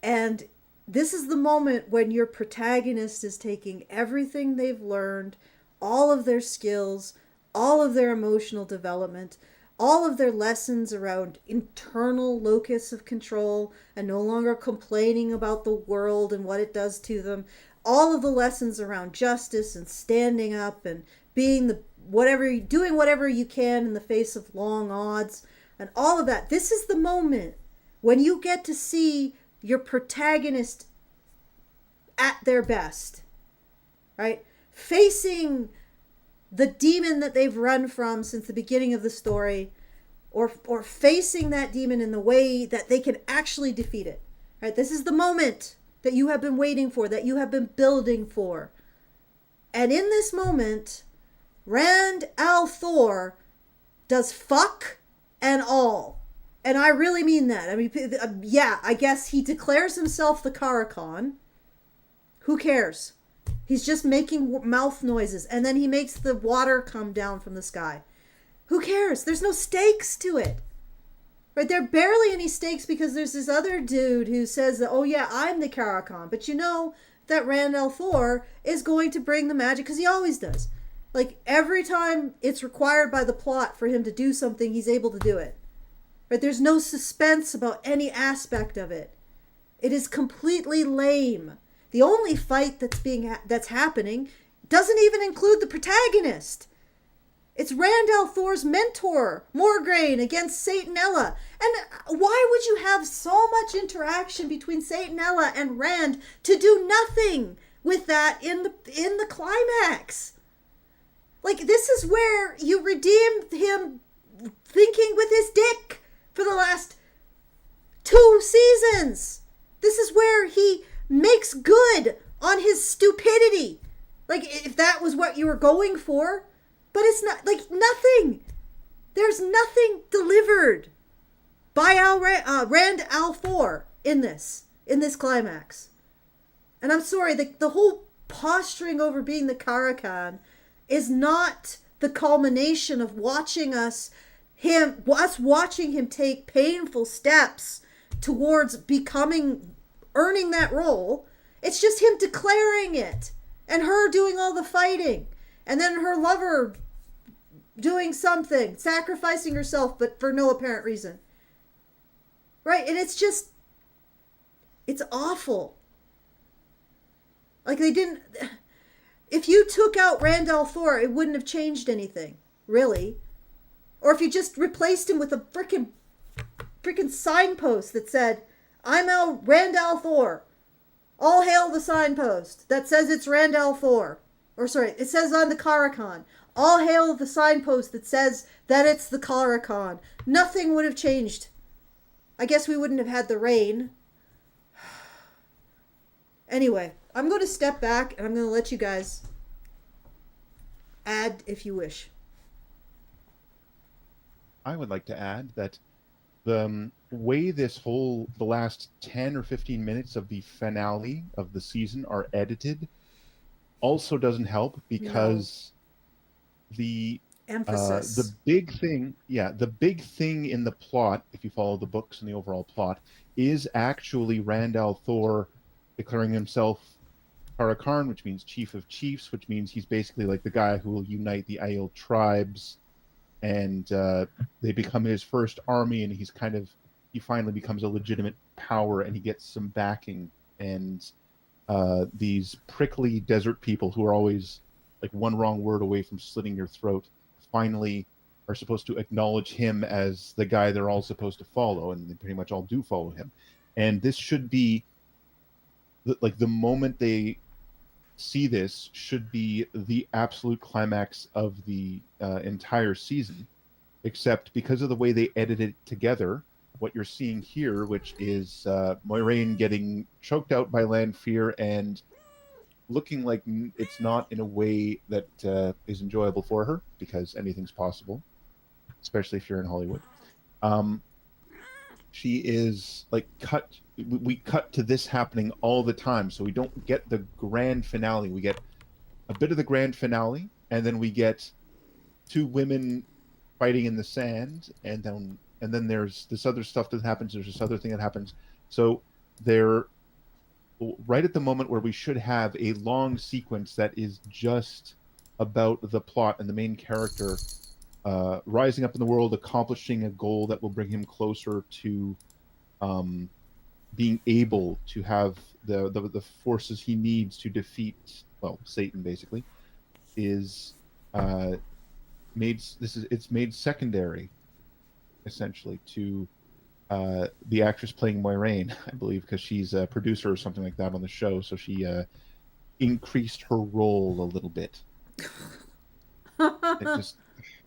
And this is the moment when your protagonist is taking everything they've learned, all of their skills, all of their emotional development, all of their lessons around internal locus of control and no longer complaining about the world and what it does to them, all of the lessons around justice and standing up and being doing whatever you can in the face of long odds and all of that. This is the moment when you get to see your protagonist at their best, right? Facing the demon that they've run from since the beginning of the story, or facing that demon in the way that they can actually defeat it, right? This is the moment that you have been waiting for, that you have been building for. And in this moment, Rand al'Thor does fuck and all. And I really mean that. I mean, yeah, I guess he declares himself the Caracal. Who cares? He's just making mouth noises, and then he makes the water come down from the sky. Who cares? There's no stakes to it. Right? There are barely any stakes because there's this other dude who says that, oh yeah, I'm the Caracal. But you know that Rand al'Thor is going to bring the magic, because he always does. Like, every time it's required by the plot for him to do something, he's able to do it. Right? There's no suspense about any aspect of it. It is completely lame. The only fight that's happening doesn't even include the protagonist. It's Rand al'Thor's mentor, Morgraine, against Satanella. And why would you have so much interaction between Satanella and Rand to do nothing with that in the climax? Like, this is where you redeemed him thinking with his dick for the last 2 seasons. This is where he makes good on his stupidity. Like, if that was what you were going for. But it's not, like, nothing. There's nothing delivered by Rand al'Thor in this climax. And I'm sorry, the whole posturing over being the Caracal is not the culmination of watching us watching him take painful steps towards earning that role. It's just him declaring it and her doing all the fighting, and then her lover doing something, sacrificing herself, but for no apparent reason. Right? And it's just, it's awful. Like they didn't, if you took out Randall Thor, it wouldn't have changed anything, really. Or if you just replaced him with a freaking signpost that said, I'm Randall Thor. All hail the signpost that says it's Randall Thor. Or sorry, it says on the Karakhan. All hail the signpost that says that it's the Karakhan. Nothing would have changed. I guess we wouldn't have had the rain. Anyway, I'm going to step back and I'm going to let you guys add if you wish. I would like to add that the way the last 10 or 15 minutes of the finale of the season are edited also doesn't help, because the emphasis, the big thing in the plot, if you follow the books and the overall plot, is actually Randall Thor declaring himself Karakhan, which means Chief of Chiefs, which means he's basically like the guy who will unite the Aiel tribes, and they become his first army, and he finally becomes a legitimate power, and he gets some backing, and these prickly desert people who are always like one wrong word away from slitting your throat finally are supposed to acknowledge him as the guy they're all supposed to follow, and they pretty much all do follow him. And this should be the moment they see this should be the absolute climax of the entire season, except because of the way they edited it together, what you're seeing here, which is Moiraine getting choked out by Lanfear and looking like it's not in a way that is enjoyable for her, because anything's possible, especially if you're in Hollywood. She is like we cut to this happening all the time, so we don't get the grand finale. We get a bit of the grand finale, and then we get two women fighting in the sand, and then there's this other stuff that happens. There's this other thing that happens. So they're right at the moment where we should have a long sequence that is just about the plot and the main character rising up in the world, accomplishing a goal that will bring him closer to being able to have the forces he needs to defeat, well, Satan, basically, is it's made secondary, essentially, to the actress playing Moiraine, I believe, because she's a producer or something like that on the show, so she increased her role a little bit.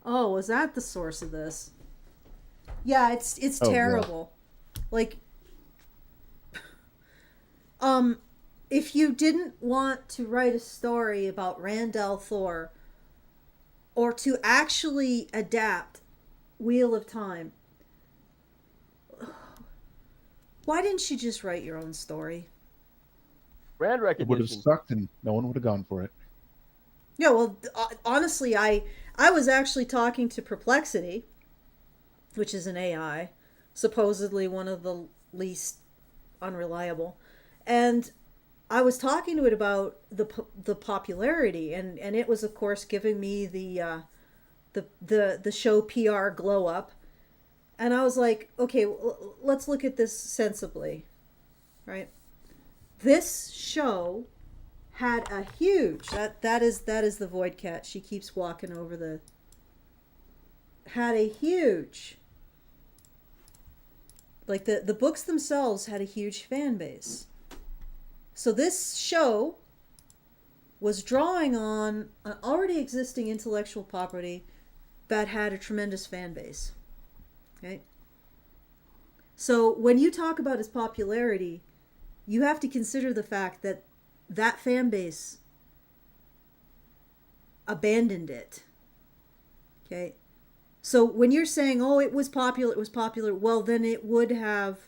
Oh, was that the source of this? Yeah, it's terrible. Yeah. Like, if you didn't want to write a story about Randall Thor, or to actually adapt Wheel of Time, why didn't you just write your own story? Brand recognition. It would have sucked, and no one would have gone for it. Yeah, well, honestly, I was actually talking to Perplexity, which is an AI, supposedly one of the least unreliable, and I was talking to it about the popularity, and it was, of course, giving me the show PR glow up, and I was like, okay, let's look at this sensibly, right? This show had a huge that is the Void Cat. She keeps walking over the. Had a huge. Like the books themselves had a huge fan base. So this show was drawing on an already existing intellectual property that had a tremendous fan base. Okay. So when you talk about its popularity, you have to consider the fact that that fan base abandoned it. Okay. So when you're saying, oh, it was popular, well, then it would have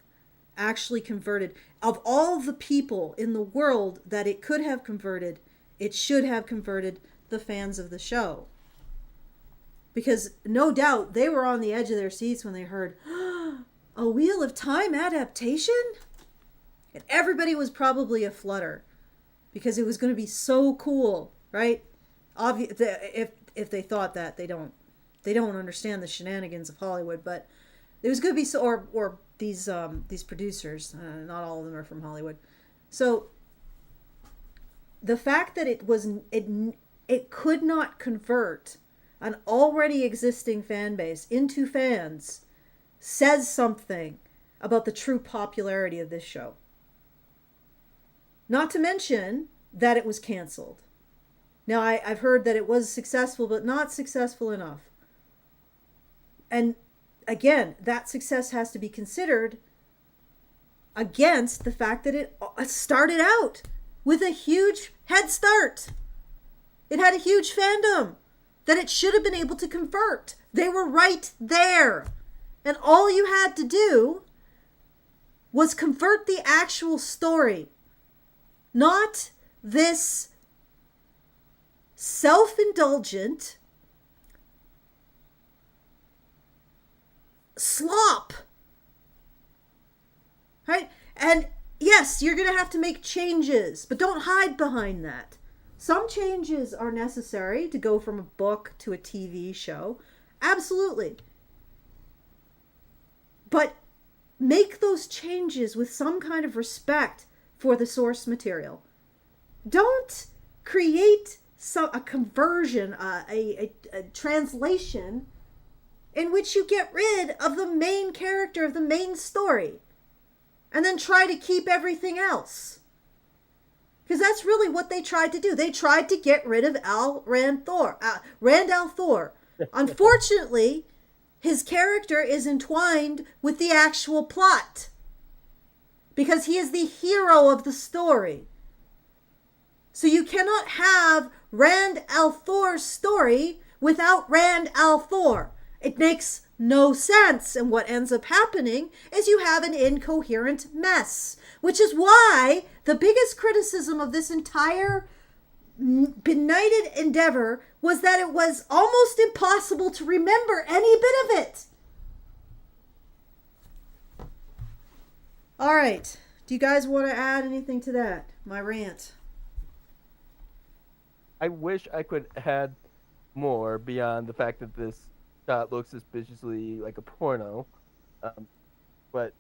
actually converted. Of all the people in the world that it could have converted, it should have converted the fans of the show. Because no doubt they were on the edge of their seats when they heard, a Wheel of Time adaptation? And everybody was probably aflutter, because it was going to be so cool, right? If they thought that, they don't. they don't understand the shenanigans of Hollywood. But it was good to be so, or these producers, not all of them are from Hollywood. So the fact that it could not convert an already existing fan base into fans says something about the true popularity of this show. Not to mention that it was canceled. Now, I've heard that it was successful, but not successful enough. And again, that success has to be considered against the fact that it started out with a huge head start. It had a huge fandom that it should have been able to convert. They were right there. And all you had to do was convert the actual story. Not this self-indulgent slop. Right? And yes, you're going to have to make changes, but don't hide behind that. Some changes are necessary to go from a book to a TV show. Absolutely. But make those changes with some kind of respect for the source material. Don't create a conversion, a translation in which you get rid of the main character of the main story and then try to keep everything else. Because that's really what they tried to do. They tried to get rid of Rand al'Thor. Unfortunately, his character is entwined with the actual plot because he is the hero of the story. So you cannot have Rand al'Thor's story without Rand al'Thor. It makes no sense. And what ends up happening is you have an incoherent mess, which is why the biggest criticism of this entire benighted endeavor was that it was almost impossible to remember any bit of it. All right. Do you guys want to add anything to that? My rant. I wish I could add more beyond the fact that this shot looks suspiciously like a porno, but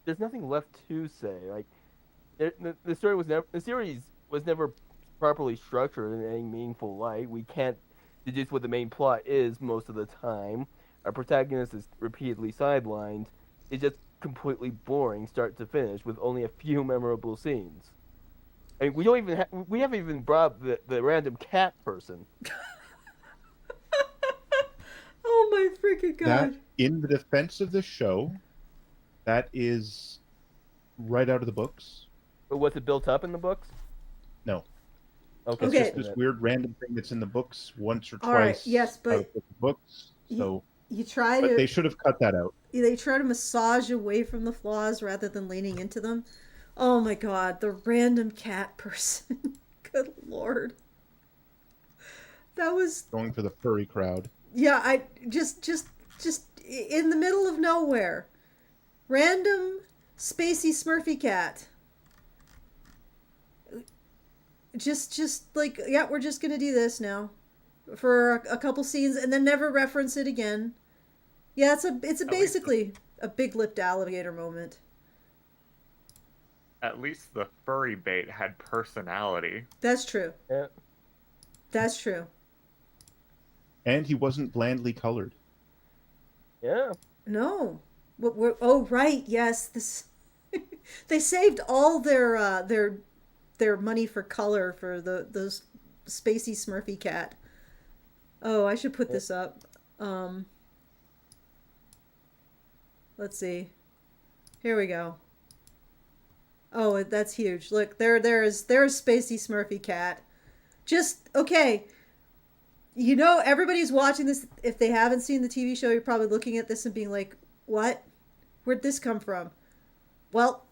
there's nothing left to say. Like the series was never properly structured in any meaningful light. We can't deduce what the main plot is most of the time. Our protagonist is repeatedly sidelined. It's just completely boring start to finish with only a few memorable scenes. I mean, we haven't even brought up the random cat person. Oh my freaking god. That, in the defense of the show, that is right out of the books. But was it built up in the books? No. Okay. It's just this weird random thing that's in the books once or All right, twice. yes, but out of the books. So you try but to. they should have cut that out. They try to massage away from the flaws rather than leaning into them. Oh my god, the random cat person. Good lord. That was Going for the furry crowd. yeah, I just in the middle of nowhere. Random spacey Smurfy cat. Just like, yeah, we're just gonna do this now for a couple scenes and then never reference it again. Yeah, it's basically a big lipped alligator moment. At least the furry bait had personality. That's true. Yeah. That's true. And he wasn't blandly colored. Yeah. No. Oh, right. Yes. This. They saved all their money for color for those spacey Smurfy cat. Oh, I should put this up. Let's see. Here we go. Oh, that's huge. Look, there's spacey Smurfy cat. Just okay. You know, everybody's watching this. If they haven't seen the TV show, you're probably looking at this and being like, "What? Where'd this come from?" Well,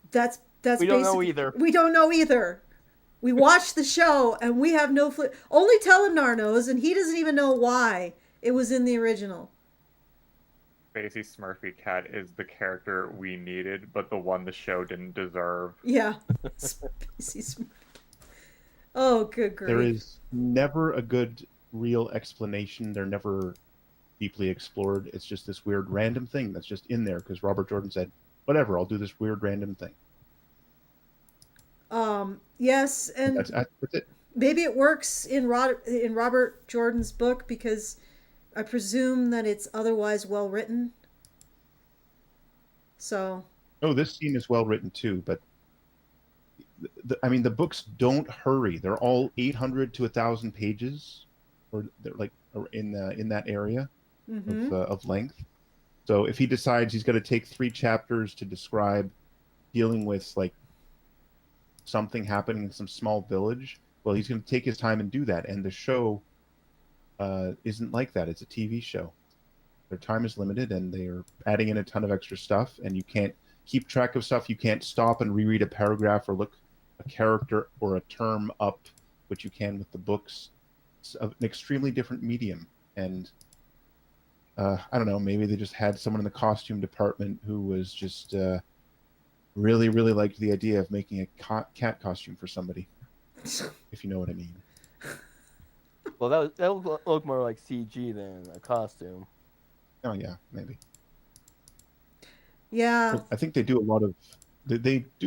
that's We don't know either. We don't know either. We watched the show and we have no only Telenar knows, and he doesn't even know why it was in the original. Spacey Smurfy Cat is the character we needed, but the one the show didn't deserve. Yeah. Spacey Smurfy. Oh, good grief. There is never a good real explanation. They're never deeply explored. It's just this weird random thing that's just in there because Robert Jordan said, "Whatever, I'll do this weird random thing." Yes, and That's it. maybe it works in Robert Jordan's book because I presume that it's otherwise well written. So, Oh, this scene is well written too, but I mean, the books don't hurry. They're all 800 to 1,000 pages, or they're like in that area of length. So if he decides he's going to take 3 chapters to describe dealing with like something happening in some small village, well, he's going to take his time and do that. And the show isn't like that. It's a TV show. Their time is limited, and they are adding in a ton of extra stuff, and you can't keep track of stuff. You can't stop and reread a paragraph or look a character or a term up, which you can with the books. It's an extremely different medium, and I don't know, maybe they just had someone in the costume department who was just really, really liked the idea of making a cat costume for somebody, if you know what I mean. Well, that looked more like CG than a costume. Oh yeah, maybe. yeah. Well, I think they do a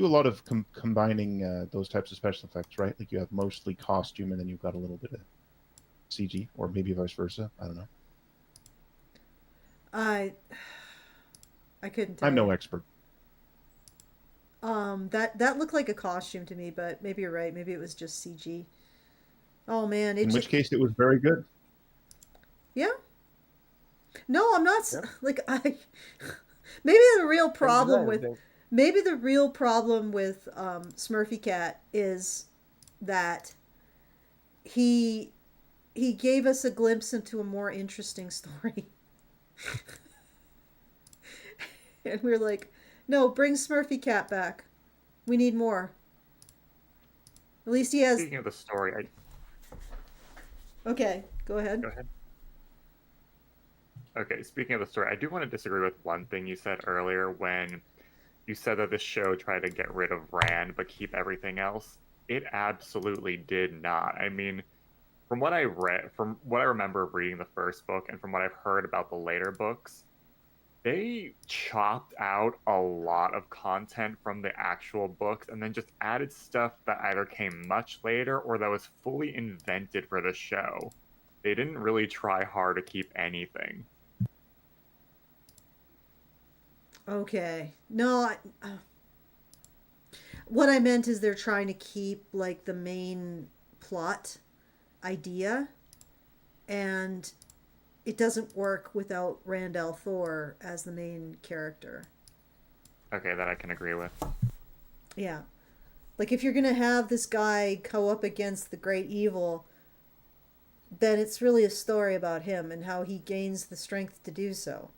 lot of combining those types of special effects, right? Like you have mostly costume, and then you've got a little bit of CG, or maybe vice versa. I don't know. I couldn't tell I'm no you. expert. That looked like a costume to me, but maybe you're right. Maybe it was just CG. Oh man, it In which just case, it was very good. yeah. No, I'm not Yep. like I. Maybe the real problem Design, I with think. Smurfy Cat is that he he gave us a glimpse into a more interesting story. And we're like, no, bring Smurfy Cat back. We need more. At least he has. Speaking of the story, Okay, go ahead. go ahead. Okay, speaking of the story, I do want to disagree with one thing you said earlier when you said that the show tried to get rid of Rand but keep everything else. It absolutely did not. I mean, from what I read, from what I remember of reading the first book, and from what I've heard about the later books, they chopped out a lot of content from the actual books and then just added stuff that either came much later or that was fully invented for the show. They didn't really try hard to keep anything. Okay. No, what I meant is they're trying to keep like the main plot idea, and it doesn't work without Randall Thor as the main character. Okay, that I can agree with. Yeah. Like if you're going to have this guy go up against the great evil, then it's really a story about him and how he gains the strength to do so.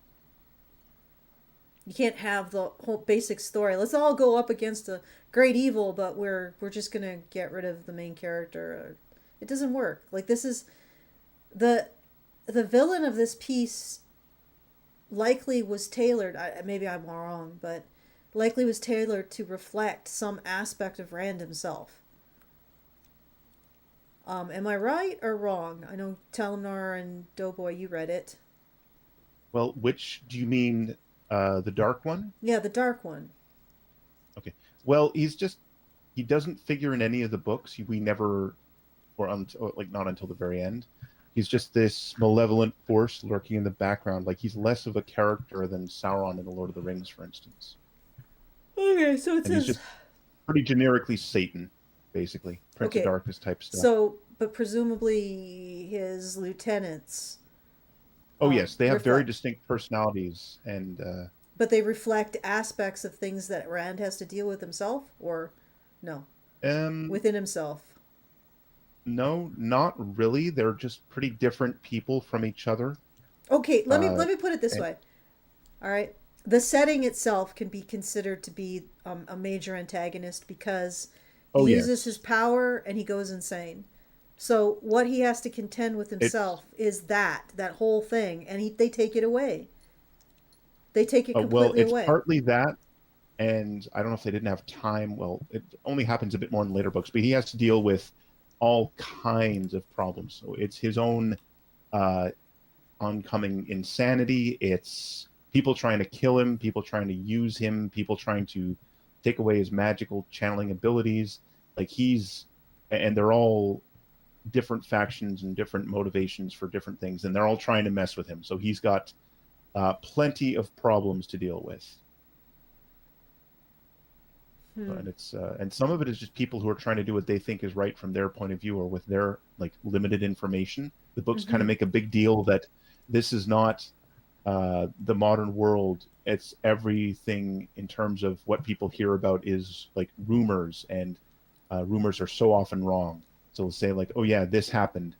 You can't have the whole basic story. Let's all go up against a great evil, but we're just going to get rid of the main character. It doesn't work. Like this is the villain of this piece likely was tailored, maybe I'm wrong, but likely was tailored to reflect some aspect of Rand himself. Am I right or wrong? I know Telenar and Doughboy, you read it. Well, which do you mean? The dark one? Yeah, the dark one. Okay. Well, he doesn't figure in any of the books. We never, or until like not until the very end. He's just this malevolent force lurking in the background. Like he's less of a character than Sauron in the Lord of the Rings, for instance. Okay, so it And he's says. just pretty generically Satan, basically. Prince Okay, of Darkness type stuff. So, but presumably his lieutenants. Oh yes, they have very reflect, distinct personalities, and but they reflect aspects of things that Rand has to deal with himself, or no, within himself. no, not really. They're just pretty different people from each other. Okay, let Uh, me put it this and- way. All right, the setting itself can be considered to be a major antagonist because he Oh, uses yes. his power and he goes insane. So what he has to contend with himself is that whole thing, and they take it away. They take it well, completely it's away. partly that, and I don't know if they didn't have time. Well, it only happens a bit more in later books, but he has to deal with all kinds of problems. So it's his own oncoming insanity. It's people trying to kill him, people trying to use him, people trying to take away his magical channeling abilities. Like and they're all different factions and different motivations for different things, and they're all trying to mess with him. So he's got plenty of problems to deal with. And it's and some of it is just people who are trying to do what they think is right from their point of view or with their like limited information. The books kind of make a big deal that this is not the modern world. It's everything in terms of what people hear about is like rumors, and rumors are so often wrong. So they'll say like, oh yeah, this happened.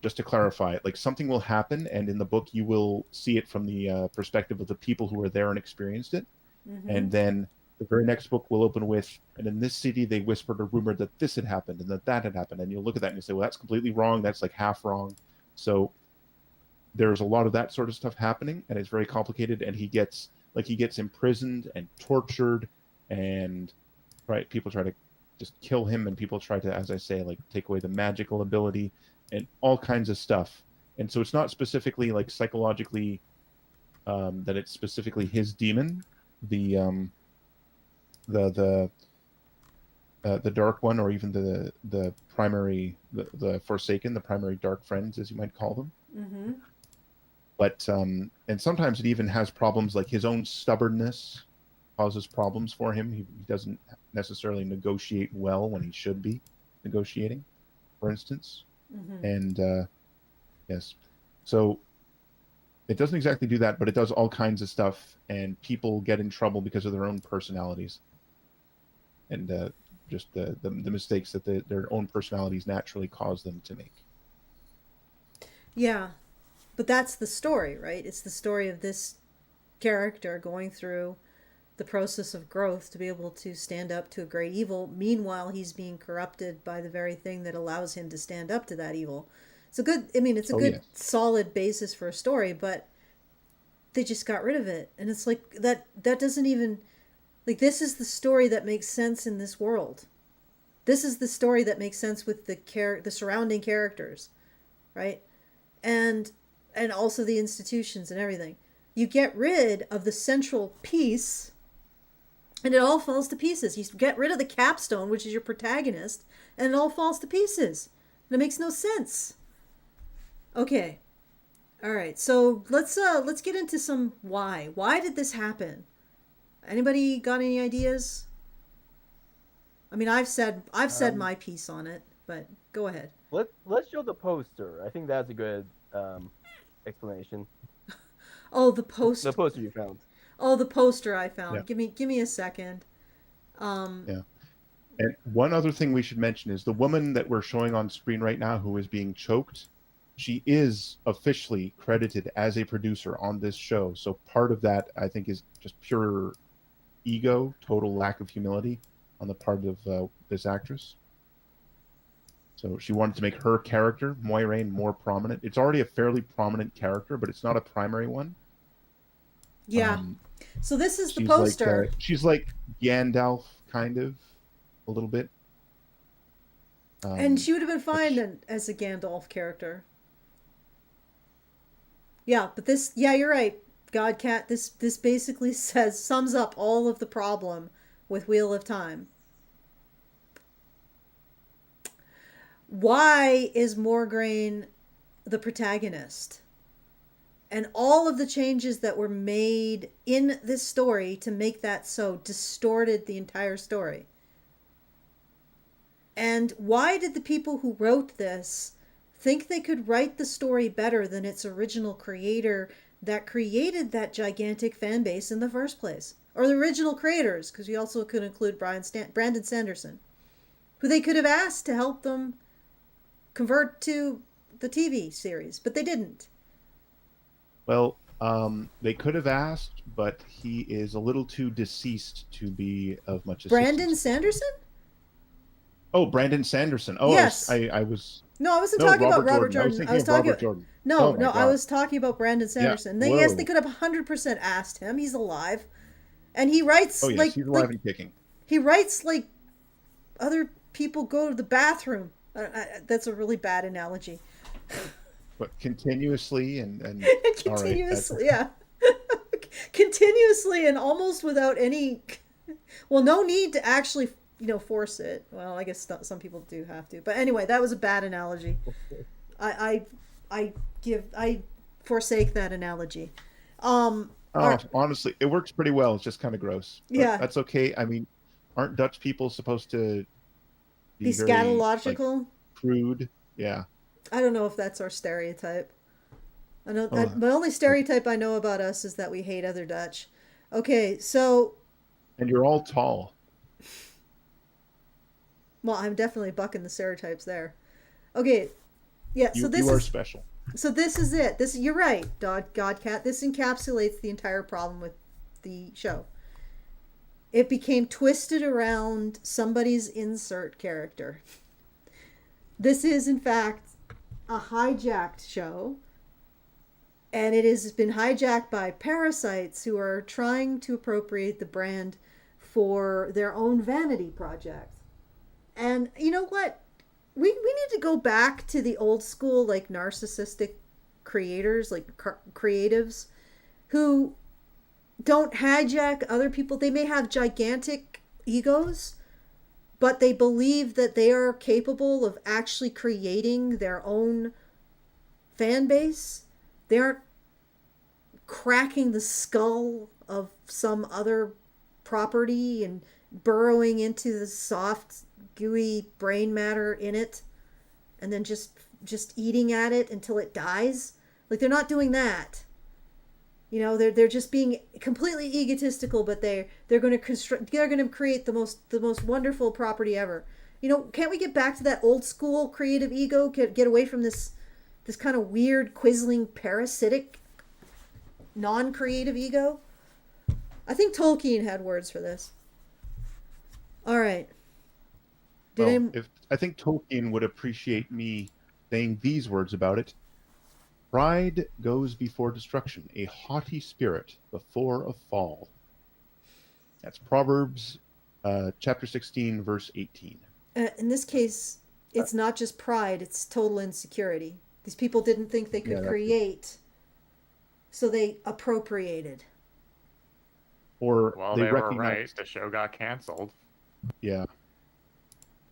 Just to clarify it, like something will happen, and in the book you will see it from the perspective of the people who were there and experienced it. And then the very next book will open with, and in this city they whispered a rumor that this had happened and that had happened. And you'll look at that and you say, well, that's completely wrong. That's like half wrong. So there's a lot of that sort of stuff happening, and it's very complicated. And he gets imprisoned and tortured, and people try to just kill him, and people try to, as I say, like take away the magical ability and all kinds of stuff. And so it's not specifically like psychologically that it's specifically his demon, the dark one, or even the primary, the Forsaken, the primary dark friends, as you might call them. But and sometimes it even has problems, like his own stubbornness causes problems for him. He doesn't necessarily negotiate well when he should be negotiating, for instance. And yes, so it doesn't exactly do that, but it does all kinds of stuff, and people get in trouble because of their own personalities, and just the mistakes that their own personalities naturally cause them to make. Yeah, but that's the story, right? It's the story of this character going through the process of growth to be able to stand up to a great evil. Meanwhile, he's being corrupted by the very thing that allows him to stand up to that evil. It's a good, solid basis for a story, but they just got rid of it. And it's like, that doesn't even, like, this is the story that makes sense in this world. This is the story that makes sense with the surrounding characters, right? And also the institutions and everything. You get rid of the central piece, and it all falls to pieces. You get rid of the capstone, which is your protagonist, and it all falls to pieces. And it makes no sense. Okay. All right. So let's get into some why. Why did this happen? Anybody got any ideas? I mean, I've said my piece on it, but go ahead. Let's show the poster. I think that's a good explanation. Oh, the poster. The poster you found. Oh, the poster I found. Yeah. Give me a second. Yeah. And one other thing we should mention is the woman that we're showing on screen right now who is being choked, she is officially credited as a producer on this show. So part of that, I think, is just pure ego, total lack of humility on the part of this actress. So she wanted to make her character, Moiraine, more prominent. It's already a fairly prominent character, but it's not a primary one. Yeah. So this is the poster. She's like Gandalf, kind of, a little bit. And she would have been fine as a Gandalf character. Yeah, but this, yeah, you're right, Godcat. This basically sums up all of the problem with Wheel of Time. Why is Morgraine the protagonist? And all of the changes that were made in this story to make that so distorted the entire story. And why did the people who wrote this think they could write the story better than its original creator that created that gigantic fan base in the first place? Or the original creators, because we also could include Brandon Sanderson, who they could have asked to help them convert to the TV series, but they didn't. Well, they could have asked, but he is a little too deceased to be of much assistance. Brandon Sanderson? Oh, Brandon Sanderson. Oh, yes. I was. No, I wasn't talking about Robert Jordan. I was talking about Jordan. No, I was talking about Brandon Sanderson. Yeah. Yes, they could have 100% asked him. He's alive, and he writes he's alive and kicking. He writes like other people go to the bathroom. That's a really bad analogy. But continuously and all right, Continuously, yeah. Continuously and almost without any, well, no need to actually, force it. Well, I guess some people do have to. But anyway, that was a bad analogy. I forsake that analogy. Honestly, it works pretty well. It's just kind of gross. But Yeah. that's okay. I mean, aren't Dutch people supposed to Be very, scatological? like, crude? Yeah. I don't know if that's our stereotype. I know Oh. the only stereotype I know about us is that we hate other Dutch. Okay, so And you're all tall. well, I'm definitely bucking the stereotypes there. Okay, yeah. So You are special. So this is it. You're right, Godcat. This encapsulates the entire problem with the show. It became twisted around somebody's insert character. This is, in fact, a hijacked show, and it has been hijacked by parasites who are trying to appropriate the brand for their own vanity project. And you know what? We need to go back to the old school, like, narcissistic creators, like creatives, who don't hijack other people. They may have gigantic egos, but they believe that they are capable of actually creating their own fan base. They aren't cracking the skull of some other property and burrowing into the soft, gooey brain matter in it and then just eating at it until it dies. Like, they're not doing that. They're just being completely egotistical, but they're going to create the most wonderful property ever. Can't we get back to that old school creative ego? Get away from this kind of weird, quisling, parasitic, non-creative ego? I think Tolkien had words for this. All right. I think Tolkien would appreciate me saying these words about it. Pride goes before destruction, a haughty spirit before a fall. That's Proverbs chapter 16, verse 18. In this case, it's not just pride, it's total insecurity. These people didn't think they could create, so they appropriated. Or well, they were right. The show got canceled. Yeah.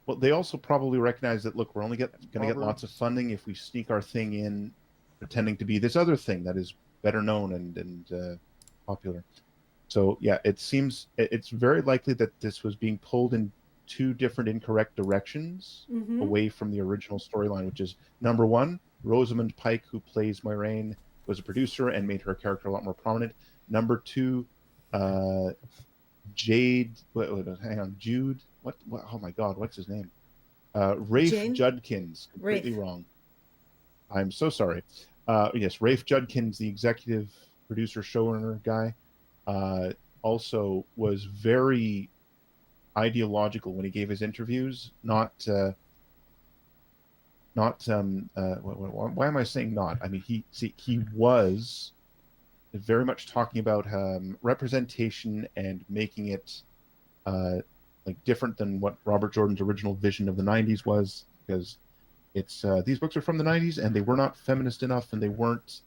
Well, they also probably recognize that, look, we're only going to get lots of funding if we sneak our thing in pretending to be this other thing that is better known and popular. So, yeah, it seems it's very likely that this was being pulled in two different incorrect directions away from the original storyline, which is, number one, Rosamund Pike, who plays Moiraine, was a producer and made her character a lot more prominent. Number two, Jude. What? Oh my God, what's his name? Rafe Judkins. Completely wrong. I'm so sorry. Yes, Rafe Judkins, the executive producer, showrunner guy, also was very ideological when he gave his interviews. Why am I saying not? I mean, he was very much talking about representation and making it like different than what Robert Jordan's original vision of the 90s was, because it's these books are from the 90s and they were not feminist enough, and they weren't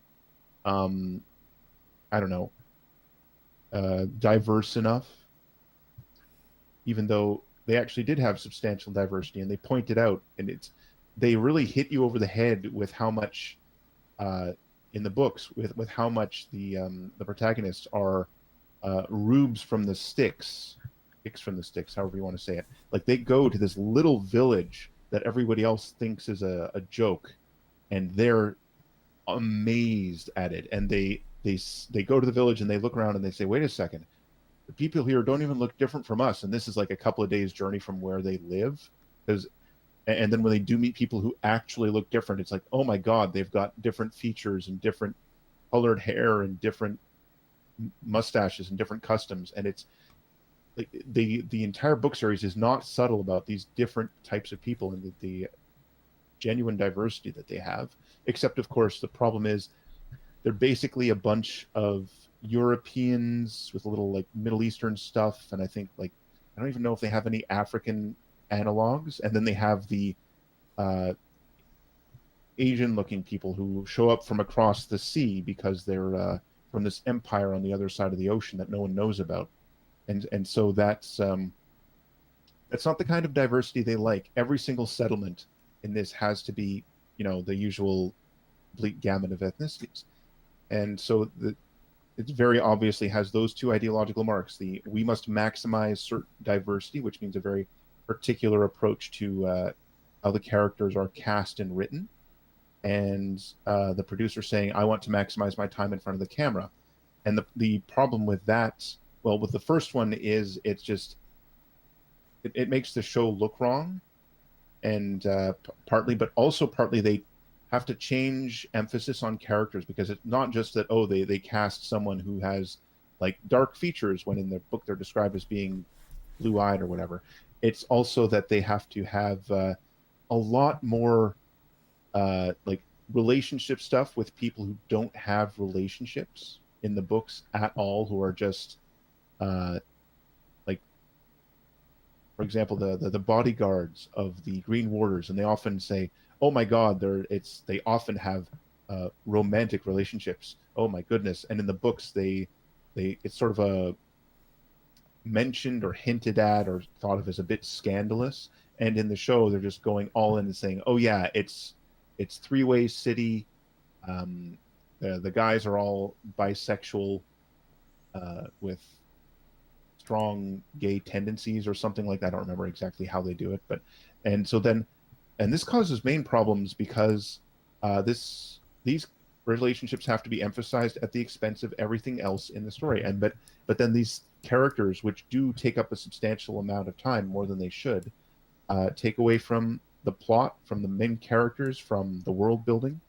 diverse enough, even though they actually did have substantial diversity, and they pointed out, and they really hit you over the head with how much in the books with how much the protagonists are rubes from the sticks, however you want to say it. Like, they go to this little village that everybody else thinks is a joke, and they're amazed at it, and they go to the village and they look around and they say, wait a second, the people here don't even look different from us, and this is like a couple of days journey from where they live. And then when they do meet people who actually look different, it's like, oh my God, they've got different features and different colored hair and different mustaches and different customs. And it's like the entire book series is not subtle about these different types of people and the genuine diversity that they have. Except, of course, the problem is they're basically a bunch of Europeans with a little like Middle Eastern stuff. And I think, like, I don't even know if they have any African analogs, and then they have the Asian-looking people who show up from across the sea because they're from this empire on the other side of the ocean that no one knows about, and so that's not the kind of diversity they like. Every single settlement in this has to be, the usual complete gamut of ethnicities, and so it very obviously has those two ideological marks. We must maximize certain diversity, which means a very particular approach to how the characters are cast and written, and the producer saying, I want to maximize my time in front of the camera. And the problem with that, well, with the first one is it's just it makes the show look wrong, and partly, but also partly they have to change emphasis on characters, because it's not just that they cast someone who has like dark features when in the book they're described as being blue-eyed or whatever. It's also that they have to have a lot more like relationship stuff with people who don't have relationships in the books at all, who are just like, for example, the bodyguards of the Green Warders, and they often say, oh my god, they often have romantic relationships, oh my goodness. And in the books it's sort of a mentioned or hinted at or thought of as a bit scandalous, and in the show they're just going all in and saying, oh yeah, it's three-way city, the guys are all bisexual with strong gay tendencies or something like that. I don't remember exactly how they do it, but and this causes main problems because these relationships have to be emphasized at the expense of everything else in the story, and but then these characters, which do take up a substantial amount of time, more than they should, take away from the plot, from the main characters, from the world building.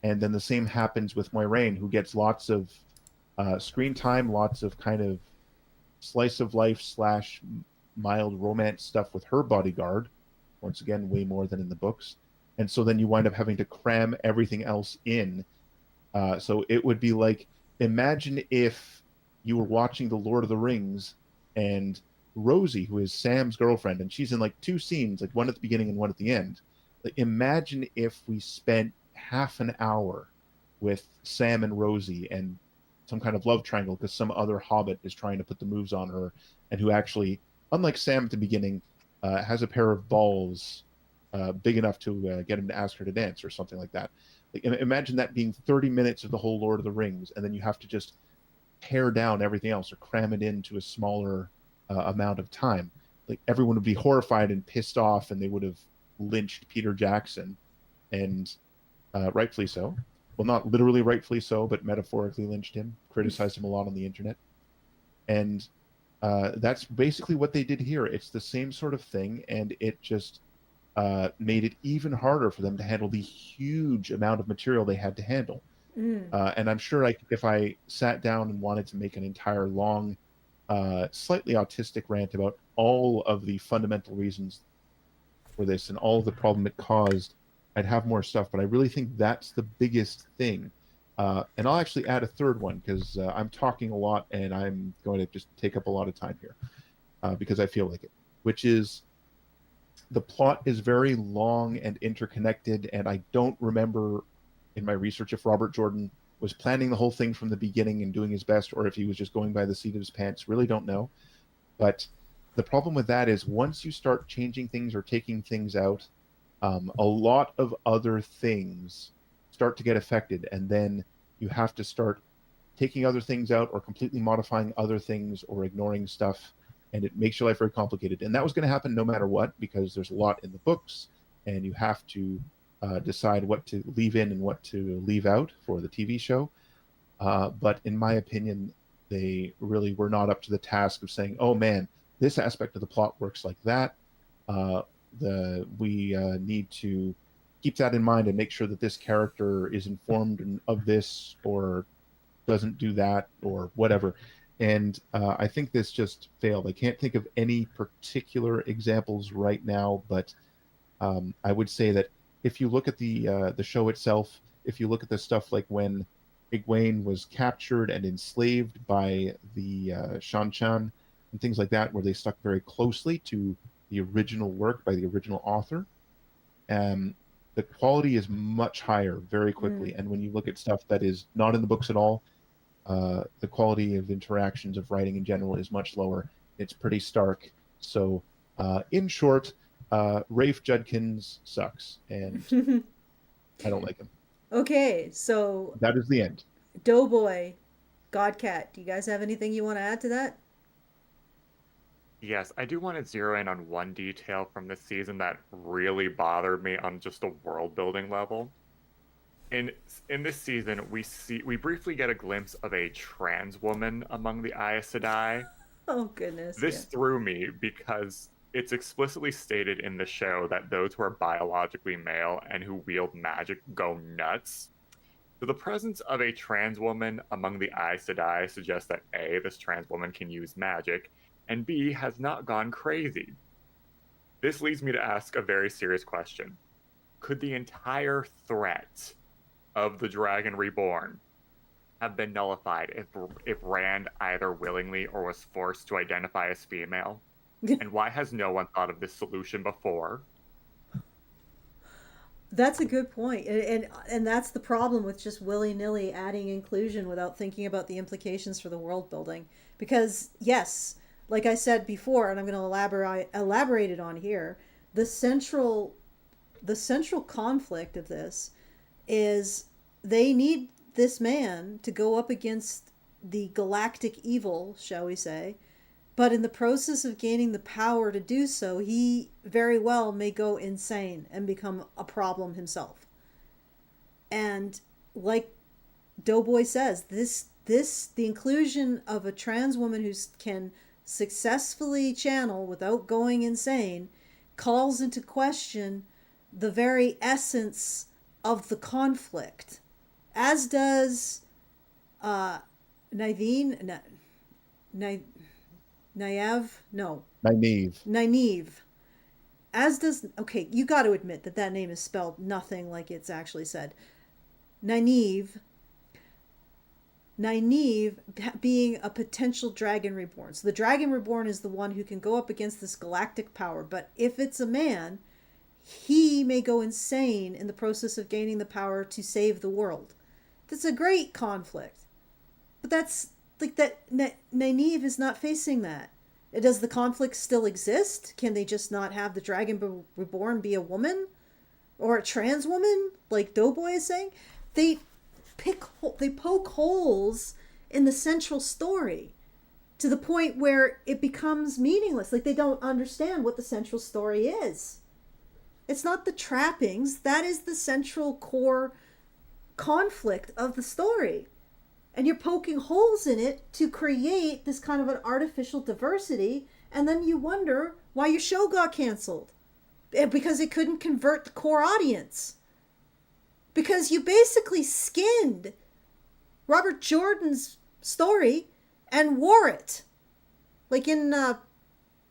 And then the same happens with Moiraine, who gets lots of screen time, lots of kind of slice of life / mild romance stuff with her bodyguard, once again way more than in the books. And so then you wind up having to cram everything else in. So it would be like, imagine if you were watching The Lord of the Rings, and Rosie, who is Sam's girlfriend, and she's in like two scenes, like one at the beginning and one at the end. Like, imagine if we spent half an hour with Sam and Rosie and some kind of love triangle because some other hobbit is trying to put the moves on her, and who actually, unlike Sam at the beginning, has a pair of balls big enough to get him to ask her to dance or something like that. Like, imagine that being 30 minutes of the whole Lord of the Rings, and then you have to just pare down everything else or cram it into a smaller amount of time. Like, everyone would be horrified and pissed off, and they would have lynched Peter Jackson, and rightfully so. Well, not literally rightfully so, but metaphorically lynched him, criticized him a lot on the internet. And that's basically what they did here. It's the same sort of thing, and it just made it even harder for them to handle the huge amount of material they had to handle. And I'm sure if I sat down and wanted to make an entire long, slightly autistic rant about all of the fundamental reasons for this and all of the problem it caused, I'd have more stuff. But I really think that's the biggest thing. And I'll actually add a third one, because I'm talking a lot and I'm going to just take up a lot of time here because I feel like it, which is the plot is very long and interconnected. And I don't remember in my research if Robert Jordan was planning the whole thing from the beginning and doing his best, or if he was just going by the seat of his pants. Really don't know. But the problem with that is, once you start changing things or taking things out, a lot of other things start to get affected, and then you have to start taking other things out or completely modifying other things or ignoring stuff, and it makes your life very complicated. And that was going to happen no matter what, because there's a lot in the books, and you have to decide what to leave in and what to leave out for the TV show. But in my opinion, they really were not up to the task of saying, oh man, this aspect of the plot works like that. We need to keep that in mind and make sure that this character is informed of this or doesn't do that or whatever. And I think this just failed. I can't think of any particular examples right now, but I would say that if you look at the show itself, if you look at the stuff like when Egwene was captured and enslaved by the Shan-Chan and things like that, where they stuck very closely to the original work by the original author, the quality is much higher very quickly. And when you look at stuff that is not in the books at all, the quality of interactions of writing in general is much lower. It's pretty stark. So, in short, Rafe Judkins sucks, and I don't like him. Okay, so That is the end. Doughboy, Godcat, do you guys have anything you want to add to that? Yes, I do want to zero in on one detail from this season that really bothered me on just a world building level. In in this season, we briefly get a glimpse of a trans woman among the Aes Sedai. Oh goodness. This Yeah. threw me because it's explicitly stated in the show that those who are biologically male and who wield magic go nuts. So the presence of a trans woman among the Aes Sedai suggests that A, this trans woman can use magic, and B, has not gone crazy. This leads me to ask a very serious question. Could the entire threat of the Dragon Reborn have been nullified if Rand either willingly or was forced to identify as female? And why has no one thought of this solution before? That's a good point. And that's the problem with just willy-nilly adding inclusion without thinking about the implications for the world building. Because yes, like I said before, and I'm going to elaborate it on here, the central conflict of this is they need this man to go up against the galactic evil, shall we say, but in the process of gaining the power to do so, he very well may go insane and become a problem himself. And like Doughboy says, the inclusion of a trans woman who can successfully channel without going insane calls into question the very essence of the conflict, as does Nynaeve. Nynaeve. As does, okay, you got to admit that name is spelled nothing like it's actually said. Nynaeve being a potential Dragon Reborn. So the Dragon Reborn is the one who can go up against this galactic power. But if it's a man, he may go insane in the process of gaining the power to save the world. That's a great conflict. But that's like that. Nynaeve is not facing that. Does the conflict still exist? Can they just not have the Dragon Reborn be a woman or a trans woman, like Doughboy is saying? They poke holes in the central story to the point where it becomes meaningless. Like they don't understand what the central story is. It's not the trappings. That is the central core conflict of the story. And you're poking holes in it to create this kind of an artificial diversity. And then you wonder why your show got canceled. Because it couldn't convert the core audience. Because you basically skinned Robert Jordan's story and wore it. Like in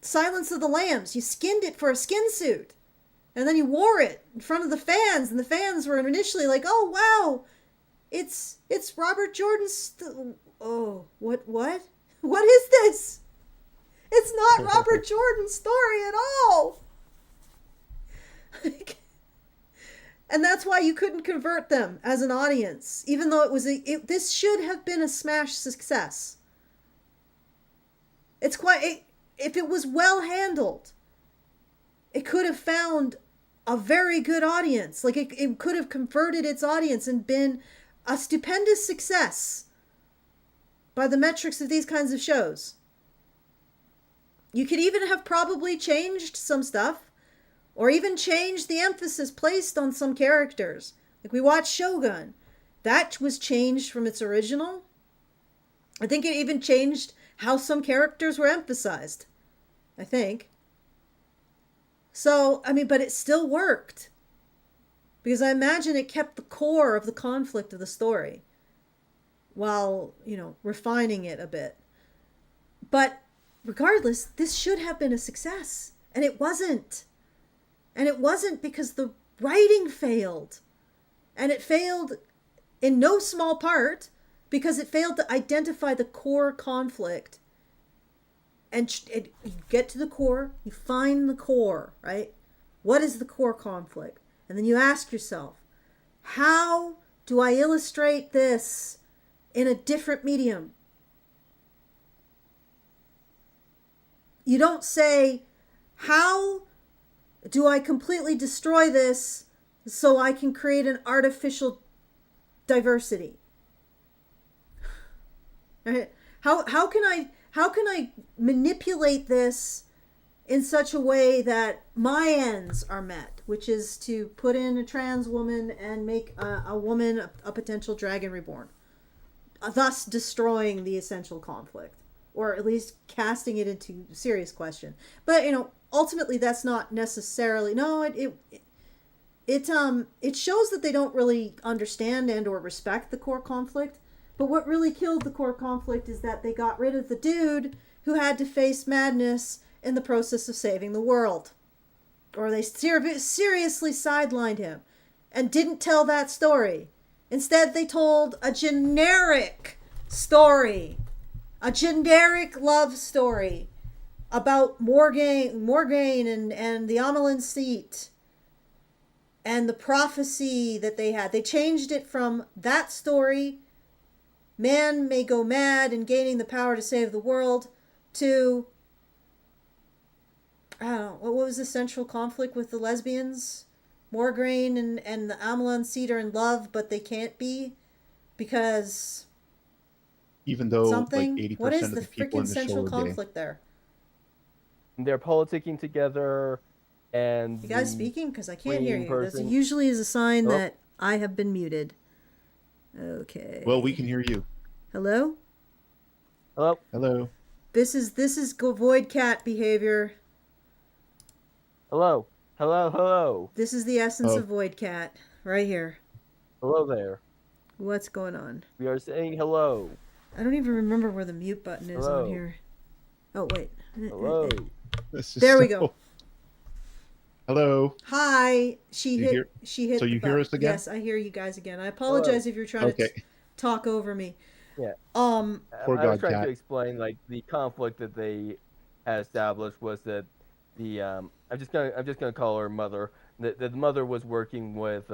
Silence of the Lambs, you skinned it for a skin suit. And then you wore it in front of the fans. And the fans were initially like, oh, wow, it's Robert Jordan's... oh, what? What is this? It's not Robert Jordan's story at all. And that's why you couldn't convert them as an audience, even though this should have been a smash success. If it was well handled, it could have found a very good audience. Like it could have converted its audience and been a stupendous success by the metrics of these kinds of shows. You could even have probably changed some stuff, or even changed the emphasis placed on some characters. Like we watched Shogun. That was changed from its original. I think it even changed how some characters were emphasized. I think. So, I mean, but it still worked. Because I imagine it kept the core of the conflict of the story while, refining it a bit. But regardless, this should have been a success. And it wasn't. And it wasn't because the writing failed. And it failed in no small part because it failed to identify the core conflict and you get to the core, you find the core, right? What is the core conflict? And then you ask yourself, how do I illustrate this in a different medium? You don't say, how do I completely destroy this so I can create an artificial diversity? Right? How can I manipulate this in such a way that my ends are met, which is to put in a trans woman and make a woman a potential dragon reborn, thus destroying the essential conflict, or at least casting it into serious question. But ultimately that's not necessarily, no, it shows that they don't really understand and or respect the core conflict. But what really killed the core conflict is that they got rid of the dude who had to face madness in the process of saving the world. Or they seriously sidelined him and didn't tell that story. Instead, they told a generic story, a generic love story about Morgaine and the Amelin seat and the prophecy that they had. They changed it from that story, man may go mad in gaining the power to save the world, to, I don't know, what was the central conflict with the lesbians? Morgaine and the Amelin seat are in love, but they can't be because even though something. like 80% What is of the the people in freaking the central show are gay. conflict there? They're politicking together, and You guys speaking? Because I can't hear you. That person... usually is a sign Oh. that I have been muted. Okay. Well, we can hear you. Hello? Hello? Hello. This is void cat behavior. Hello? Hello? Hello? This is the essence Oh. of void cat right here. Hello there. What's going on? We are saying hello. I don't even remember where the mute button is Hello. on here. Oh, wait. Hello. This is There we go. Hello. Hi. She hit So the you hear button. us again? Yes, I hear you guys again. I apologize if you're trying to talk over me. Yeah. Poor I was God trying cat. to explain like the conflict that they had established was that the I'm just gonna call her mother. The mother was working with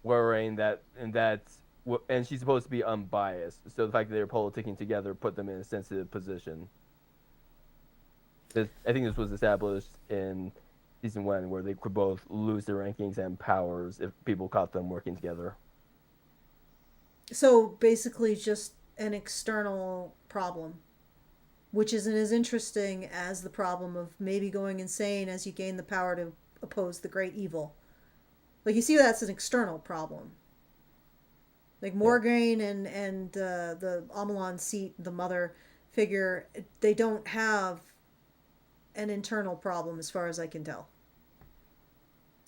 Lorraine and she's supposed to be unbiased. So the fact that they were politicking together put them in a sensitive position. I think this was established in season 1, where they could both lose their rankings and powers if people caught them working together. So basically just an external problem, which isn't as interesting as the problem of maybe going insane as you gain the power to oppose the great evil. Like, you see, that's an external problem. Like Morgaine and the Amelin seat, the mother figure, they don't have an internal problem as far as I can tell.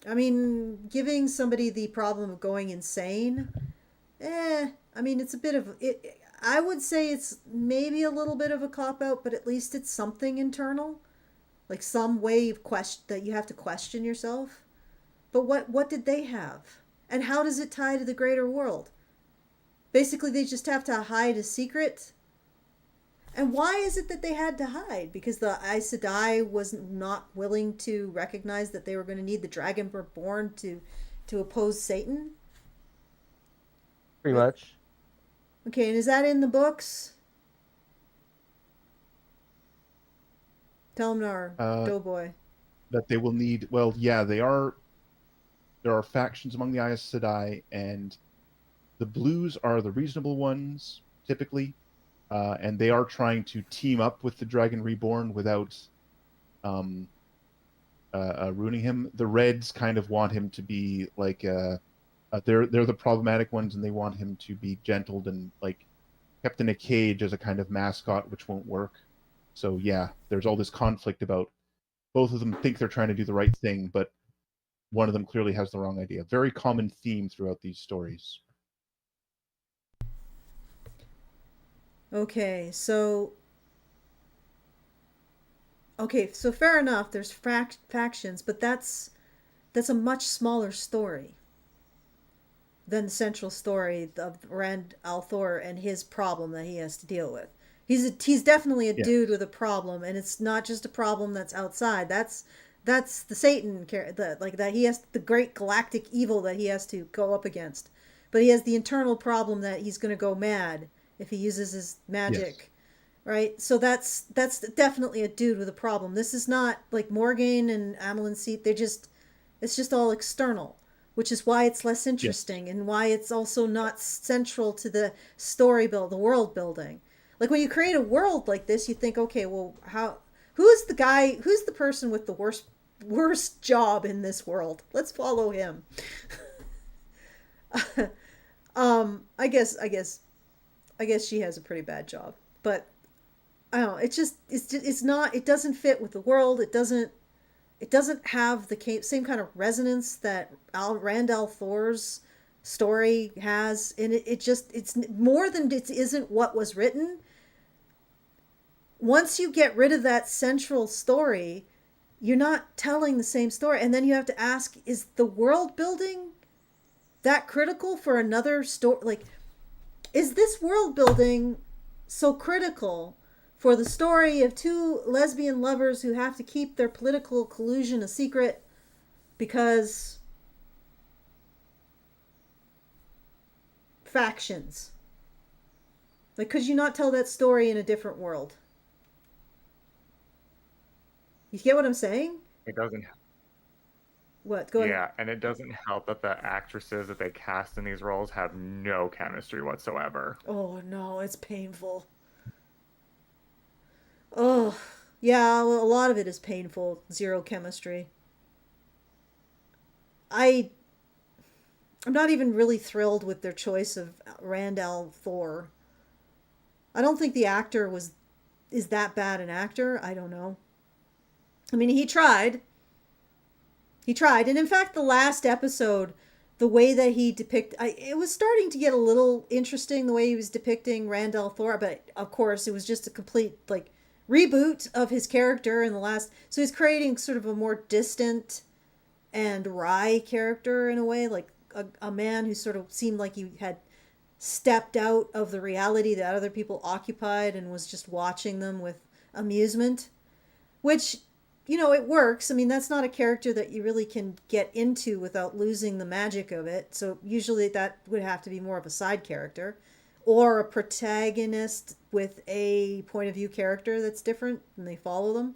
I mean, giving somebody the problem of going insane, I mean, it's a bit of it. I would say it's maybe a little bit of a cop-out, but at least it's something internal, like some way of that you have to question yourself. But what did they have, and how does it tie to the greater world? Basically, they just have to hide a secret. And why is it that they had to hide? Because the Aes Sedai was not willing to recognize that they were going to need the Dragon Reborn to oppose Satan? Pretty much. Okay, and is that in the books? Tell them, Doughboy. That they will need. Well, yeah, they are. There are factions among the Aes Sedai, and the Blues are the reasonable ones typically, and they are trying to team up with the Dragon Reborn without ruining him. The Reds kind of want him to be like they're the problematic ones, and they want him to be gentled and like kept in a cage as a kind of mascot, which won't work. So yeah, there's all this conflict about both of them think they're trying to do the right thing, but one of them clearly has the wrong idea. Very common theme throughout these stories. Okay, so fair enough. There's factions, but that's a much smaller story than the central story of Rand al'Thor and his problem that he has to deal with. He's definitely a Yeah. dude with a problem, and it's not just a problem that's outside. That's the Satan like that he has the great galactic evil that he has to go up against. But he has the internal problem that he's going to go mad if he uses his Yes. magic, right? So that's definitely a dude with a problem. This is not like Morgaine and Amelin Seat. It's just all external, which is why it's less Yes. interesting and why it's also not central to the story build, the world building. Like when you create a world like this, you think, okay, well, who's the person with the worst job in this world? Let's follow him. I guess she has a pretty bad job, but I don't know. It's not. It doesn't fit with the world. It doesn't have the same kind of resonance that Randall Thor's story has, and it's more than it isn't what was written. Once you get rid of that central story, you're not telling the same story, and then you have to ask: is the world building that critical for another story? Like, is this world building so critical for the story of two lesbian lovers who have to keep their political collusion a secret because factions? Like, could you not tell that story in a different world? You get what I'm saying? It doesn't. What? Go ahead. Yeah, and it doesn't help that the actresses that they cast in these roles have no chemistry whatsoever. Oh no, it's painful. Oh, yeah, well, a lot of it is painful. Zero chemistry. I I'm not even really thrilled with their choice of Randall Thor. I don't think the actor is that bad an actor. I don't know. I mean, he tried. He tried, and in fact, the last episode, the way that it was starting to get a little interesting the way he was depicting Randall Thor, but of course, it was just a complete like reboot of his character in the last. So he's creating sort of a more distant and wry character in a way, like a man who sort of seemed like he had stepped out of the reality that other people occupied and was just watching them with amusement, which, it works. I mean, that's not a character that you really can get into without losing the magic of it. So usually that would have to be more of a side character or a protagonist with a point of view character that's different and they follow them.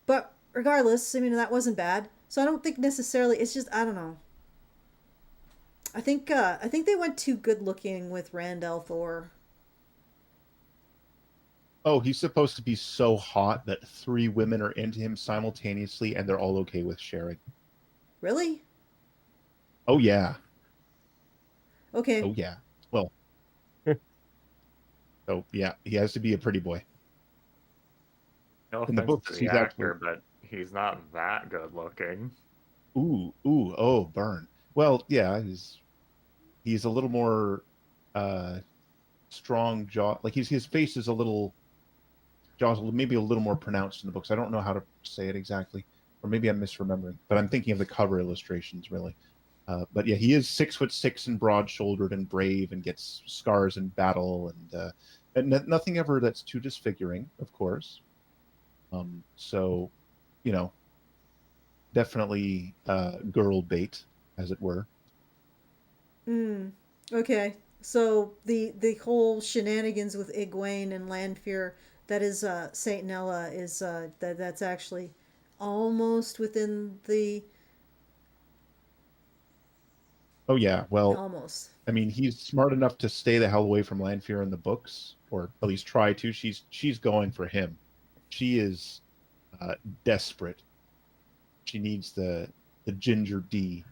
But regardless, I mean, that wasn't bad. So I don't think necessarily, it's just, I don't know. I think they went too good looking with Randall Thor. Oh, he's supposed to be so hot that 3 women are into him simultaneously and they're all okay with sharing. Really? Oh yeah. Okay. Oh yeah. Well. So yeah, he has to be a pretty boy. No In the offense books, to the he's actor, actually. but he's not that good looking. Oh, burn. Well, yeah, he's a little more strong jaw. Like his face is a little jaws maybe a little more pronounced in the books. I don't know how to say it exactly, or maybe I'm misremembering. But I'm thinking of the cover illustrations really. But yeah, he is 6'6" and broad-shouldered and brave and gets scars in battle and nothing ever that's too disfiguring, of course. So, you know, definitely girl bait, as it were. Okay. So the whole shenanigans with Egwene and Lanfear, that is Saint Nella, is that's actually almost within the Oh yeah, well, almost. I mean, he's smart enough to stay the hell away from Lanfear in the books, or at least try to. She's going for him. She is desperate. She needs the ginger D.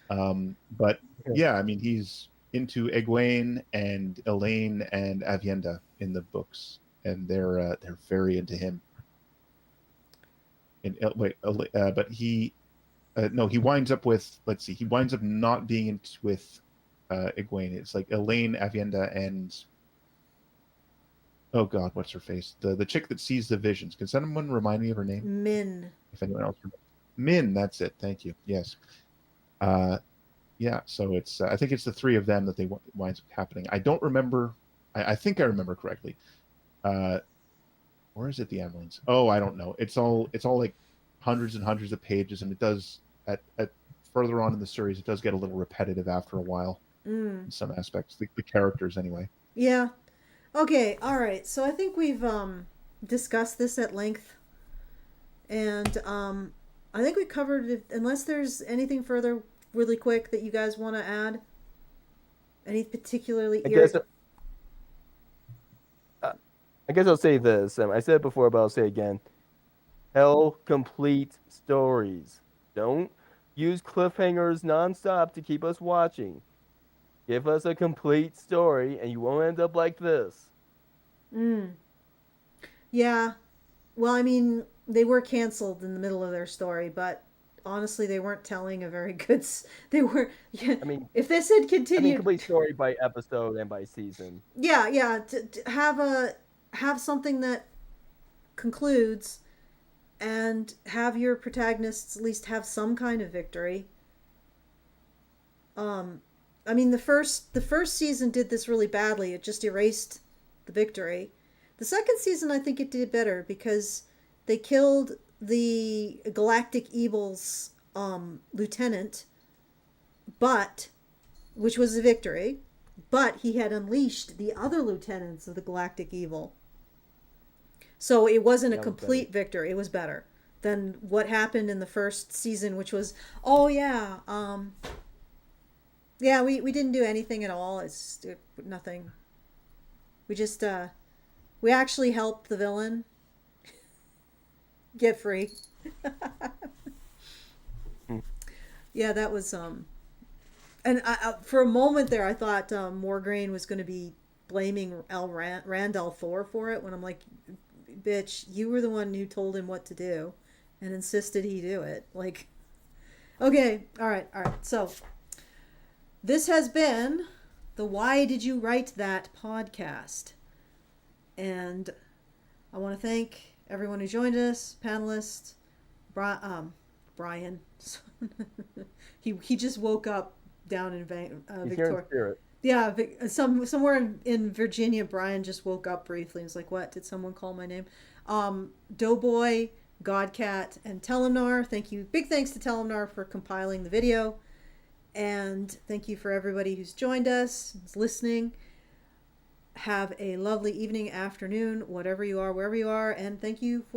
But yeah, I mean, he's into Egwene and Elaine and Avienda in the books, and they're very into him. And but he no, he winds up with, let's see, he winds up not being with Egwene. It's like Elaine, Avienda, and oh god, what's her face? The chick that sees the visions. Can someone remind me of her name? Min. If anyone else remembers. Min, that's it. Thank you. Yes. Yeah, so it's I think it's the 3 of them that winds up happening. I don't remember. I think I remember correctly. Or is it the Emlyn's? Oh, I don't know. It's all like hundreds and hundreds of pages, and it does at further on in the series, it does get a little repetitive after a while in some aspects. The characters, anyway. Yeah. Okay. All right. So I think we've discussed this at length, and I think we covered it. Unless there's anything further, really quick, that you guys want to add. Any particularly I guess I'll say this. I said it before, but I'll say it again. Tell complete stories. Don't use cliffhangers nonstop to keep us watching. Give us a complete story, and you won't end up like this. Yeah. Well, I mean, they were canceled in the middle of their story, but honestly, they weren't telling a very good. They were. Yeah, I mean, if this had continued, complete story by episode and by season. yeah, to have something that concludes, and have your protagonists at least have some kind of victory. I mean, the first season did this really badly. It just erased the victory. The second season, I think it did better because they killed the Galactic Evil's lieutenant, which was a victory, but he had unleashed the other lieutenants of the Galactic Evil. So it wasn't a complete victory. It was better than what happened in the first season, which was, we didn't do anything at all. It's nothing. We just we actually helped the villain get free. Yeah, that was and for a moment there, I thought Morgraine was going to be blaming Randall Thor for it, when I'm like, bitch, you were the one who told him what to do and insisted he do it. Like, okay, all right. So this has been the Why Did You Write That podcast. And I want to thank everyone who joined us, panelists, Brian. he just woke up down in Victoria. Yeah, somewhere in Virginia. Brian just woke up briefly and was like, what? Did someone call my name? Doughboy, Godcat, and Telemnar. Thank you. Big thanks to Telemnar for compiling the video. And thank you for everybody who's joined us, who's listening. Have a lovely evening, afternoon, whatever you are, wherever you are. And thank you for